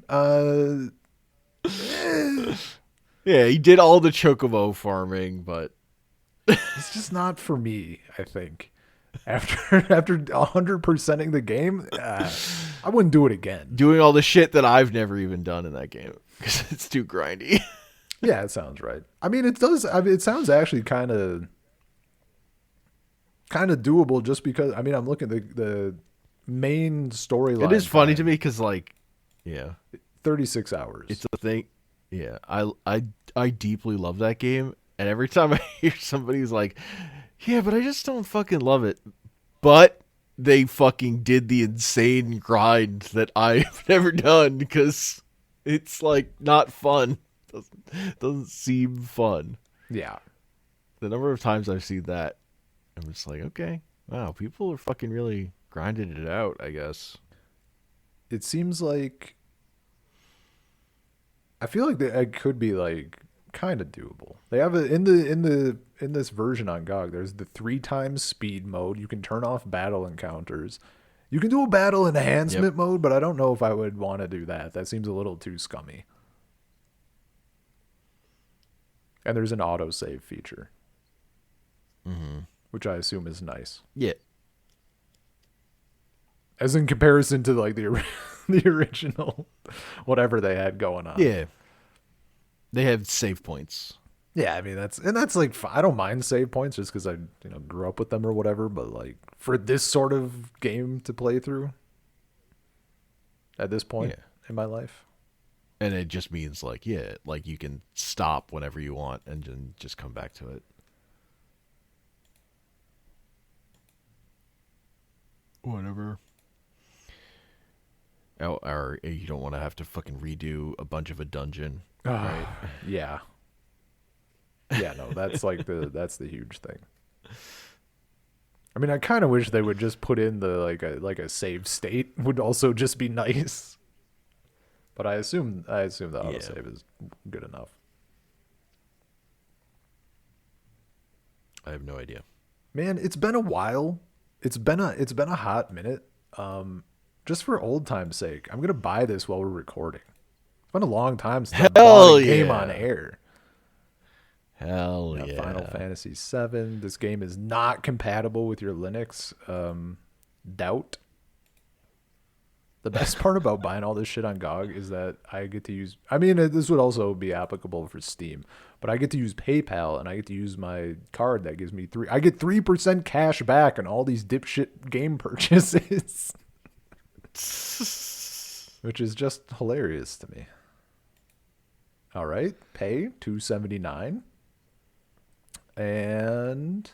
Yeah, he did all the chocobo farming, but It's just not for me. I think after 100%ing the game, I wouldn't do it again. doing all the shit that I've never even done in that game because it's too grindy. Yeah, it sounds right. I mean, it does. I mean, it sounds actually kind of doable. Just because I mean, I'm looking at the main storyline. It is funny to me because, like, yeah, 36 hours. it's a thing. Yeah, I deeply love that game, and every time I hear somebody who's like, "Yeah, but I just don't fucking love it," but they fucking did the insane grind that I've never done because it's like not fun. Doesn't seem fun. Yeah. The number of times I've seen that, I'm just like, okay, wow, people are fucking really grinding it out, I guess. It seems like I feel like it could be like kind of doable. They have it in this version on GOG. There's the 3 times speed mode. You can turn off battle encounters. You can do a battle enhancement mode, but I don't know if I would want to do that. That seems a little too scummy. And there's an autosave feature, which I assume is nice. Yeah. As in comparison to like the the original, whatever they had going on. Yeah. They have save points. Yeah, I mean that's like I don't mind save points just because I grew up with them or whatever. But like for this sort of game to play through at this point in my life, And it just means like, yeah, like you can stop whenever you want and then just come back to it. Whatever. Oh, or you don't want to have to fucking redo a bunch of a dungeon. Right? yeah, yeah, no, that's like that's the huge thing. I mean, I kind of wish they would just put in the like a save state would also just be nice. But I assume the autosave is good enough. I have no idea. Man, it's been a while. It's been a hot minute. Just for old time's sake, I'm gonna buy this while we're recording. It's been a long time since I bought a game on air. Hell yeah. Final Fantasy 7. This game is not compatible with your Linux. Doubt. The best part about buying all this shit on GOG is that I get to use... I mean, this would also be applicable for Steam, but I get to use PayPal, and I get to use my card that gives me I get 3% cash back on all these dipshit game purchases. Which is just hilarious to me. All right, pay $279. And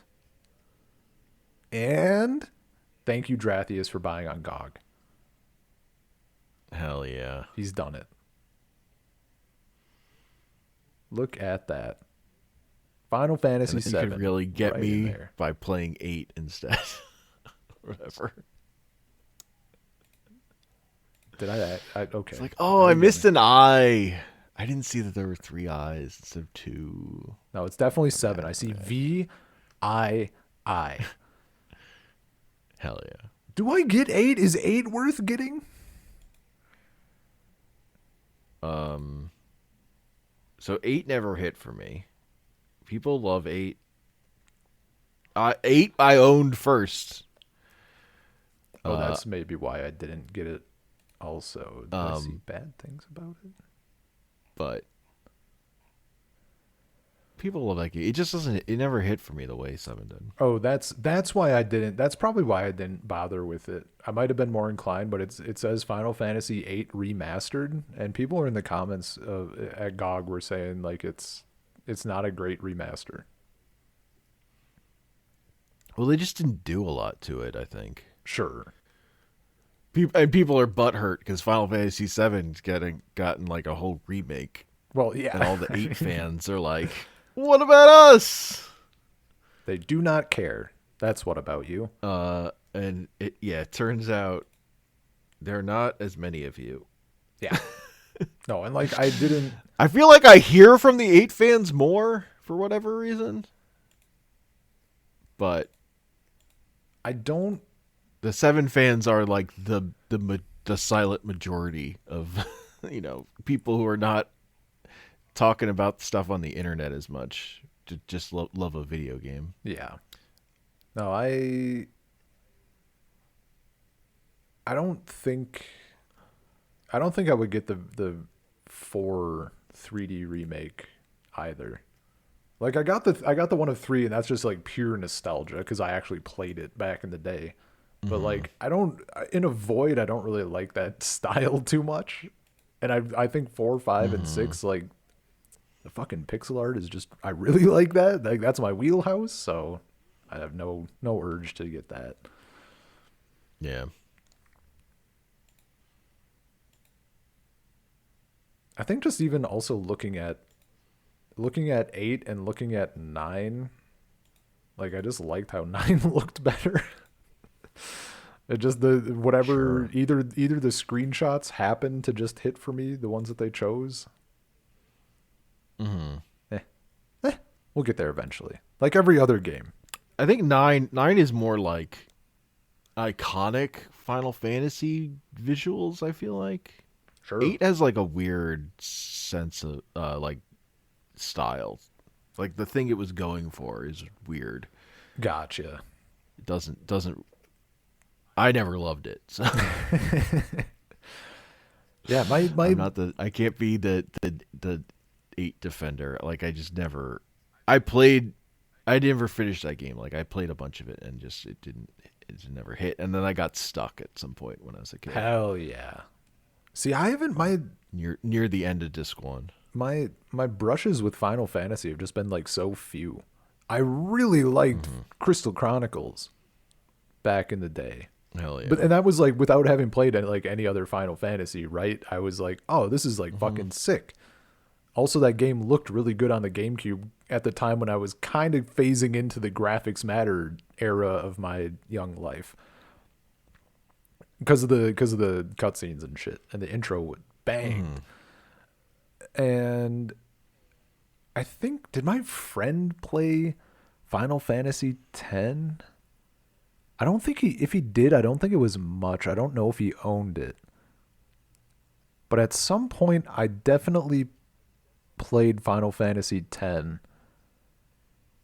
thank you, Drathius, for buying on GOG. Hell yeah. He's done it. Look at that. Final Fantasy And 7. you could really get right me by playing 8 instead. Whatever. Did I okay. It's like, oh, I missed an eye. I didn't see that there were 3 eyes instead of 2. No, it's definitely 7. I see VII. Hell yeah. Do I get 8? Is 8 worth getting? So 8 never hit for me. People love 8. 8 I owned first. Oh, that's maybe why I didn't get it. Also, do I see bad things about it? But people love that game. It just doesn't. It never hit for me the way 7 did. Oh, that's why I didn't. That's probably why I didn't bother with it. I might have been more inclined, but it says Final Fantasy VIII remastered, and people are in the comments at GOG were saying like it's not a great remaster. Well, they just didn't do a lot to it, I think. Sure. People are butthurt because Final Fantasy VII's gotten like a whole remake. Well, yeah. And all the 8 fans are like, what about us? They do not care. That's what about you. And it turns out there are not as many of you. Yeah. No, and like I feel like I hear from the 8 fans more for whatever reason. But the 7 fans are like the silent majority of people who are not talking about stuff on the internet as much. Just love a video game. Yeah. No, I don't think I would get the 4 3D remake either. Like I got the one of 3, and that's just like pure nostalgia because I actually played it back in the day. But like in a Void, I don't really like that style too much. And I think 4, 5, and 6, like the fucking pixel art is just, I really like that. Like that's my wheelhouse. So I have no urge to get that. Yeah. I think just even also looking at 8 and looking at 9, like I just liked how 9 looked better. It just Sure. either the screenshots happened to just hit for me, the ones that they chose. We'll get there eventually. Like every other game. I think 9 is more like iconic Final Fantasy visuals, I feel like. Sure. 8 has like a weird sense of like style. Like the thing it was going for is weird. Gotcha. It doesn't I never loved it. So Yeah, I can't be the 8 defender. Like I never finished that game. Like I played a bunch of it and just it never hit. And then I got stuck at some point when I was a kid. Hell yeah. See, I haven't near the end of disc 1. My brushes with Final Fantasy have just been like so few. I really liked Crystal Chronicles back in the day. Hell yeah. And that was like without having played any other Final Fantasy, right? I was like, oh, this is like fucking sick. Also, that game looked really good on the GameCube at the time when I was kind of phasing into the graphics matter era of my young life. Because of the cutscenes and shit, and the intro would bang. And I think, did my friend play Final Fantasy X? I don't think if he did, I don't think it was much. I don't know if he owned it. But at some point, I definitely played Final Fantasy X.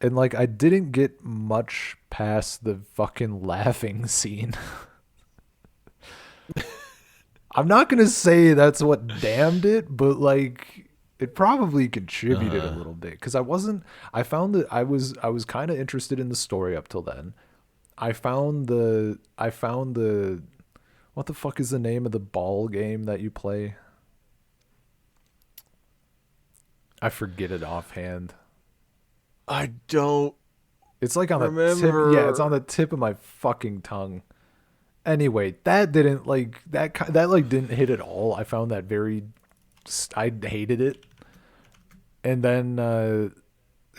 And like, I didn't get much past the fucking laughing scene. I'm not going to say that's what damned it, but like it probably contributed a little bit cuz I found that I was kind of interested in the story up till then. I found the what the fuck is the name of the ball game that you play? I forget it offhand. I don't It's like on remember. the tip. Yeah, it's on the tip of my fucking tongue. Anyway, that didn't like that like didn't hit at all. I found that I hated it. And then the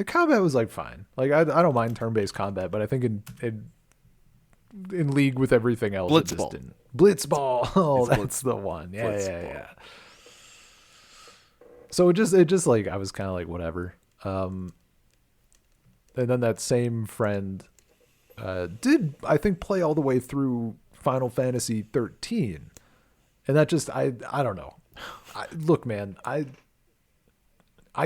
combat was like fine. Like I don't mind turn-based combat, but I think in league with everything else, it just didn't. Blitzball. Oh, that's the one. Yeah, yeah. So it just like I was kind of like whatever. And then that same friend did I think play all the way through Final Fantasy 13, and that just I don't know. Look, man, I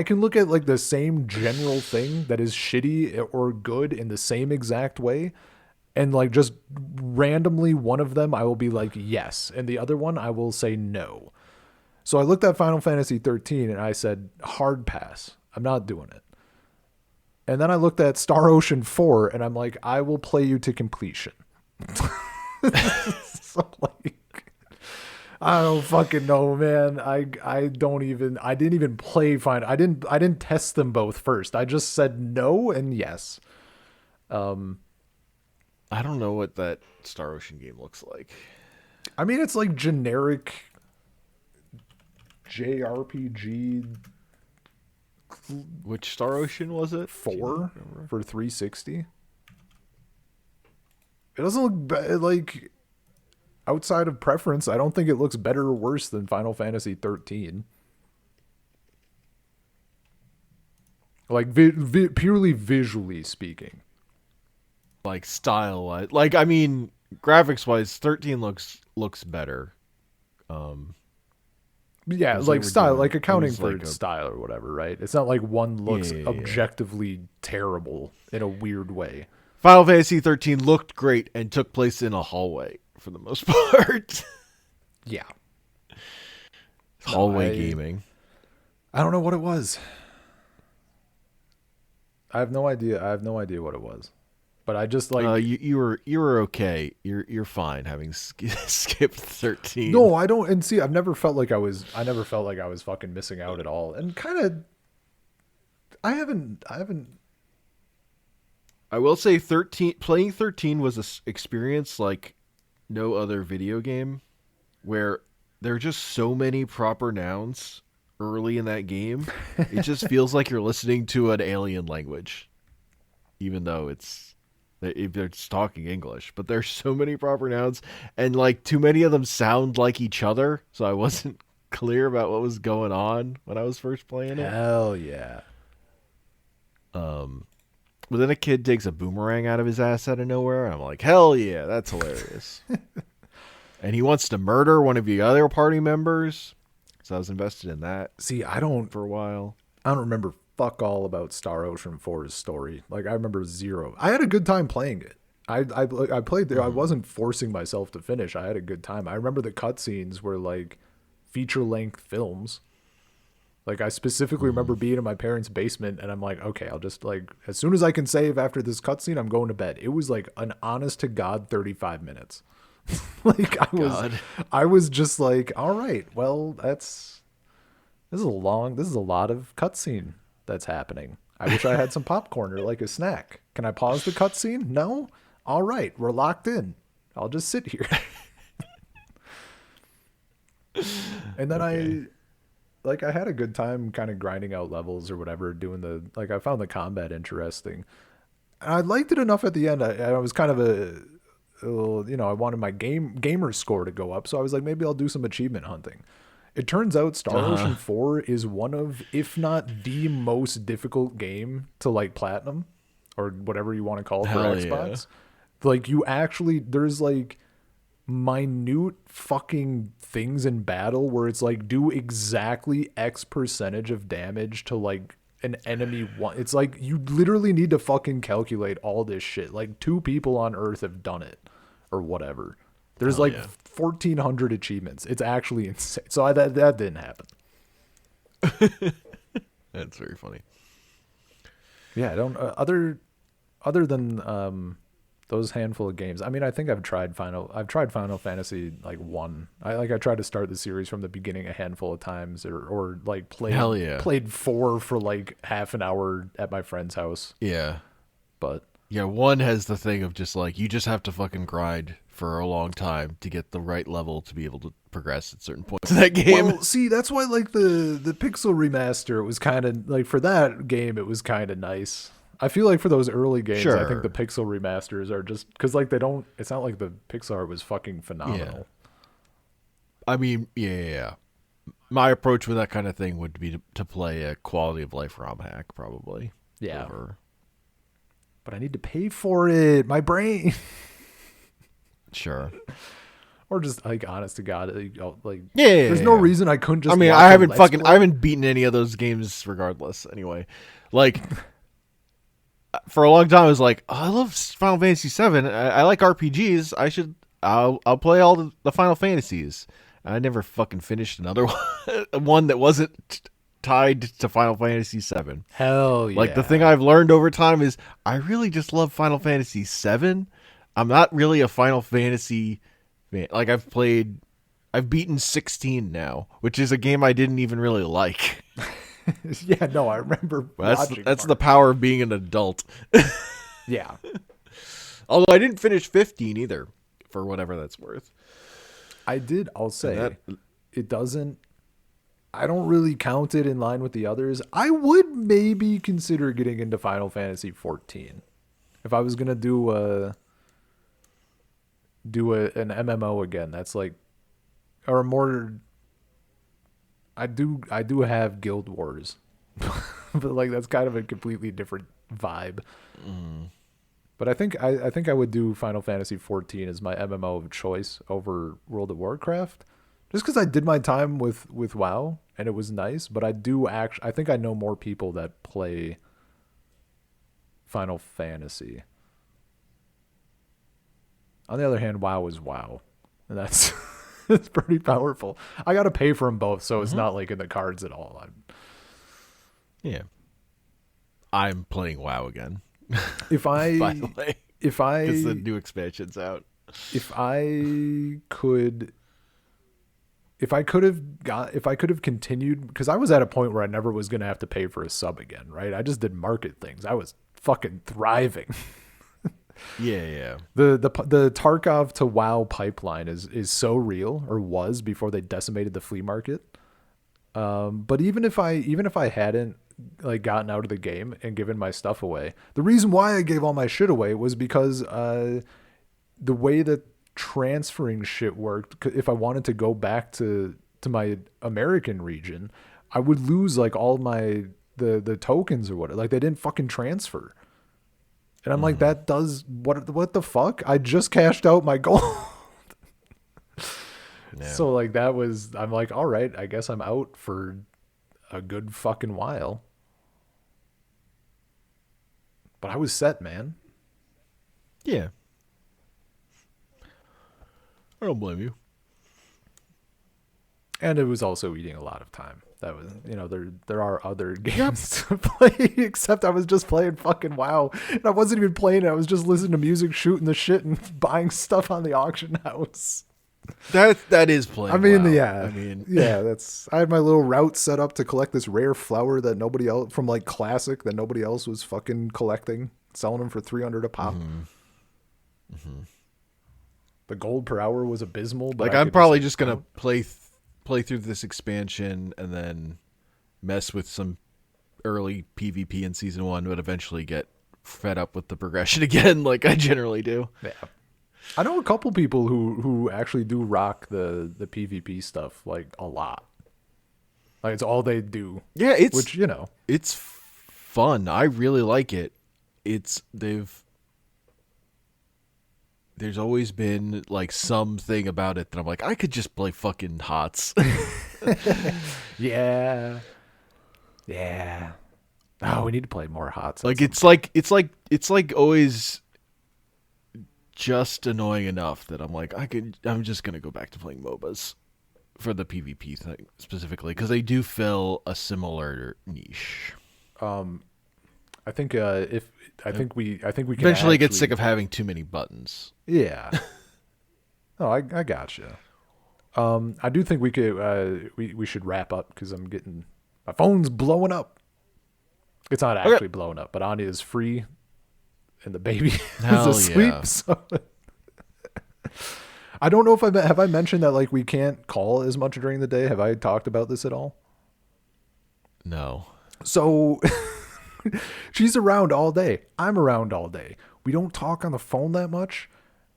can look at like the same general thing that is shitty or good in the same exact way, and like just randomly one of them I will be like yes, and the other one I will say no. So I looked at Final Fantasy 13 and I said hard pass. I'm not doing it. And then I looked at Star Ocean 4 and I'm like, I will play you to completion. So like, I don't fucking know, man. I didn't even play Final. I didn't test them both first. I just said no and yes. I don't know what that Star Ocean game looks like. I mean, it's like generic JRPG. Which Star Ocean was it? 4 for 360. It doesn't look like, outside of preference, I don't think it looks better or worse than Final Fantasy 13. Like purely visually speaking. Like style wise, like I mean, graphics wise, 13 looks better. Yeah, Because like style, doing, like accounting was for like style or whatever, right? It's not like one looks Yeah. objectively terrible in a weird way. Final Fantasy 13 looked great and took place in a hallway for the most part. Yeah. Hallway gaming. I don't know what it was. I have no idea. I have no idea what it was. But I just like you were okay. You're fine having skipped 13. No, I don't. And see, I never felt like I was fucking missing out at all. And kind of, I haven't. I will say playing 13 was an experience like no other video game, where there are just so many proper nouns early in that game. It just feels like you're listening to an alien language, even though it's talking English. But there's so many proper nouns, and like too many of them sound like each other, so I wasn't clear about what was going on when I was first playing it. Hell yeah. But then a kid takes a boomerang out of his ass out of nowhere, and I'm like, hell yeah, that's hilarious. And he wants to murder one of the other party members, so I was invested in that. See, I don't for a while. I don't remember fuck all about Star Ocean 4's story. Like, I remember zero. I had a good time playing it. I played there. I wasn't forcing myself to finish. I had a good time. I remember the cutscenes were like feature-length films. Like, I specifically remember being in my parents' basement, and I'm like, okay, I'll just, like, as soon as I can save after this cutscene, I'm going to bed. It was, like, an honest-to-God 35 minutes. Like, I was just like, all right, well, this is a lot of cutscene that's happening. I wish I had some popcorn or, like, a snack. Can I pause the cutscene? No? All right, we're locked in. I'll just sit here. And then Okay. I had a good time kind of grinding out levels or whatever, I found the combat interesting. I liked it enough at the end. I was kind of I wanted my gamer score to go up, so I was like, maybe I'll do some achievement hunting. It turns out Star Ocean 4 is one of, if not the most difficult game to like platinum or whatever you want to call it for Xbox. Yeah. Like, there's like minute fucking things in battle where it's like, do exactly X percentage of damage to like an enemy one. It's like you literally need to fucking calculate all this shit. Like 2 people on Earth have done it or whatever. There's 1,400 achievements. It's actually insane. So that didn't happen. That's very funny. Yeah, I don't other than those handful of games. I mean, I think I've tried Final Fantasy like 1. I tried to start the series from the beginning a handful of times or like played 4 for like half an hour at my friend's house. Yeah. But yeah, 1 has the thing of just like you just have to fucking grind for a long time to get the right level to be able to progress at certain points in that game. Well, see, that's why like the Pixel remaster, it was kind of like, for that game it was kind of nice. I feel like for those early games, sure. I think the pixel remasters are just because like it's not like the pixel art was fucking phenomenal. Yeah. I mean, yeah. My approach with that kind of thing would be to play a quality of life ROM hack, probably. Yeah. But I need to pay for it. My brain. Sure. Or just like, honest to God, like yeah. There's no reason I couldn't just. I mean, I haven't beaten any of those games regardless. Anyway, like. For a long time, I was like, oh, I love Final Fantasy VII. I like RPGs. I'll play all the Final Fantasies. I never fucking finished another one that wasn't tied to Final Fantasy VII. Hell yeah. Like, the thing I've learned over time is I really just love Final Fantasy VII. I'm not really a Final Fantasy fan. Like, I've beaten 16 now, which is a game I didn't even really like. Yeah, no, I remember watching. That's the power of being an adult. Yeah. Although I didn't finish 15 either, for whatever that's worth. I'll say, it doesn't, I don't really count it in line with the others. I would maybe consider getting into Final Fantasy 14. If I was going to do an MMO again, that's like, or more, I do have Guild Wars, but like that's kind of a completely different vibe. But I think I would do Final Fantasy 14 as my MMO of choice over World of Warcraft, just because I did my time with WoW and it was nice. But I think I know more people that play Final Fantasy. On the other hand, WoW is WoW, and that's it's pretty powerful. I got to pay for them both, so it's not like in the cards at all. Yeah, I'm playing WoW again. If I, By the way, because the new expansion's out. If I could have continued, because I was at a point where I never was going to have to pay for a sub again, right? I just did market things. I was fucking thriving. Yeah. The Tarkov to WoW pipeline is so real, or was, before they decimated the flea market. But even if I hadn't like gotten out of the game and given my stuff away, the reason why I gave all my shit away was because the way that transferring shit worked, if I wanted to go back to my American region, I would lose like all my the tokens or whatever. Like they didn't fucking transfer. And I'm like, that does what the fuck? I just cashed out my gold. Yeah. So like I'm like, all right, I guess I'm out for a good fucking while. But I was set, man. Yeah. I don't blame you. And it was also eating a lot of time. That was, there are other games to play, except I was just playing fucking WoW. And I wasn't even playing it. I was just listening to music, shooting the shit, and buying stuff on the auction house. That is playing. I mean, WoW. yeah. I had my little route set up to collect this rare flower that nobody else, from like Classic, that nobody else was fucking collecting, selling them for $300 a pop. The gold per hour was abysmal. But like I'm probably just gonna play through this expansion and then mess with some early PvP in season 1, but eventually get fed up with the progression again, like I generally do. Yeah. I know a couple people who actually do rock the PvP stuff like a lot. Like it's all they do. Yeah, it's fun. I really like it. There's always been like something about it that I'm like, I could just play fucking HOTS. Yeah. Oh, we need to play more HOTS. Like it's like always just annoying enough that I'm like, I'm just gonna go back to playing MOBAs for the PvP thing specifically, because they do fill a similar niche. I think we can eventually get sick of having too many buttons. Yeah. Oh, I gotcha. I do think we could we should wrap up because my phone's blowing up. It's not actually blowing up, but Anya is free and the baby is asleep. Yeah. So I don't know if have I mentioned that like we can't call as much during the day. Have I talked about this at all? No. So she's around all day. I'm around all day. We don't talk on the phone that much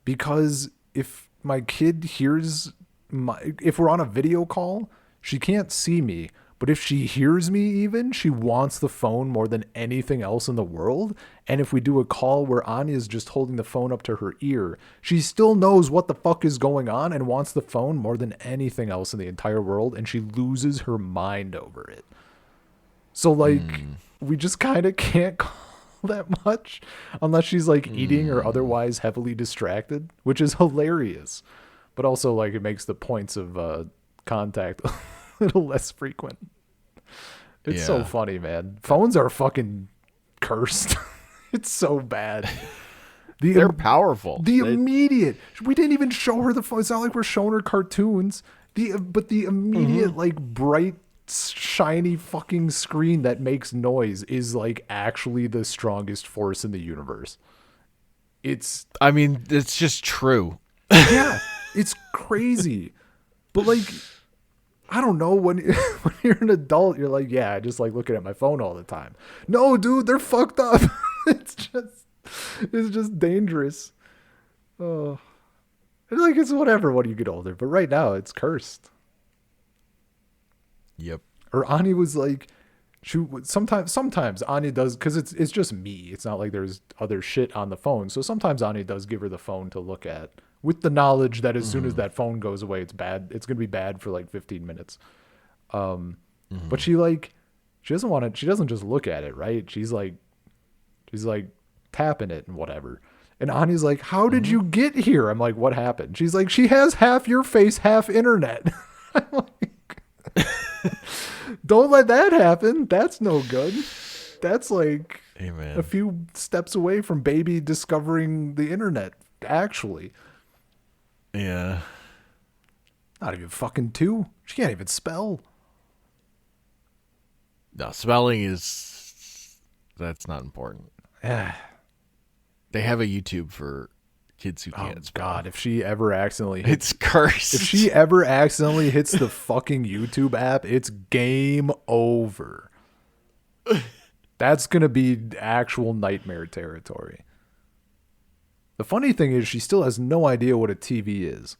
because if my kid hears if we're on a video call, she can't see me. But if she hears me even, she wants the phone more than anything else in the world. And if we do a call where Anya's just holding the phone up to her ear, she still knows what the fuck is going on and wants the phone more than anything else in the entire world. And she loses her mind over it. So like, we just kind of can't call that much unless she's like eating or otherwise heavily distracted, which is hilarious. But also like it makes the points of contact a little less frequent. It's so funny, man. Phones are fucking cursed. It's so bad. They're powerful. Immediate. We didn't even show her the phone. It's not like we're showing her cartoons. But the immediate like bright, shiny fucking screen that makes noise is like actually the strongest force in the universe. It's just true. Yeah, it's crazy. But like, I don't know, when you're an adult, you're like, yeah, I just like looking at my phone all the time. No, dude, they're fucked up. It's just dangerous. Oh, like it's whatever when you get older, but right now it's cursed. Yep. Or Ani was like, sometimes Anya does, because it's just me. It's not like there's other shit on the phone. So sometimes Anya does give her the phone to look at, with the knowledge that as soon as that phone goes away, it's bad. It's gonna be bad for like 15 minutes. But she doesn't want to. She doesn't just look at it, right? She's like tapping it and whatever. And Anya's like, "How did you get here?" I'm like, "What happened?" She's like, "She has half your face, half internet." I'm like, don't let that happen. That's no good. That's like a few steps away from baby discovering the internet, actually. Yeah. Not even fucking 2. She can't even spell. No, spelling that's not important. They have a YouTube for kids who can't spell. God, if she ever accidentally it's cursed. If she ever accidentally hits the fucking YouTube app, it's game over. That's going to be actual nightmare territory. The funny thing is she still has no idea what a TV is.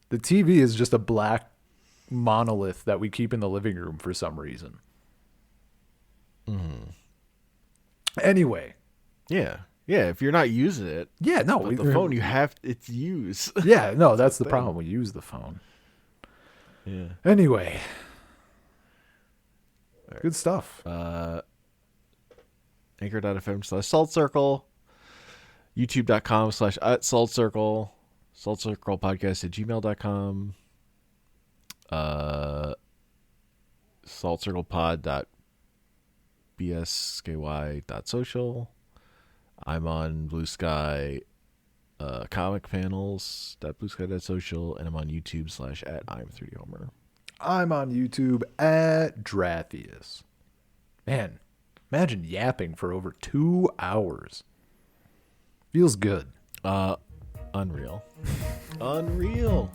The TV is just a black monolith that we keep in the living room for some reason. Anyway. Yeah, if you're not using it. Yeah, no. But the phone, it's used. Yeah, no, that's the problem. We use the phone. Yeah. Anyway. Right. Good stuff. Anchor.fm/saltcircle. YouTube.com/saltcircle. saltcirclepodcast@gmail.com. saltcirclepod.bsky.social. I'm on Bluesky, comicpanels.bluesky.social, and I'm on YouTube /@I'm3Homer. I'm on YouTube @Drathius. Man, imagine yapping for over 2 hours. Feels good. Unreal. Unreal.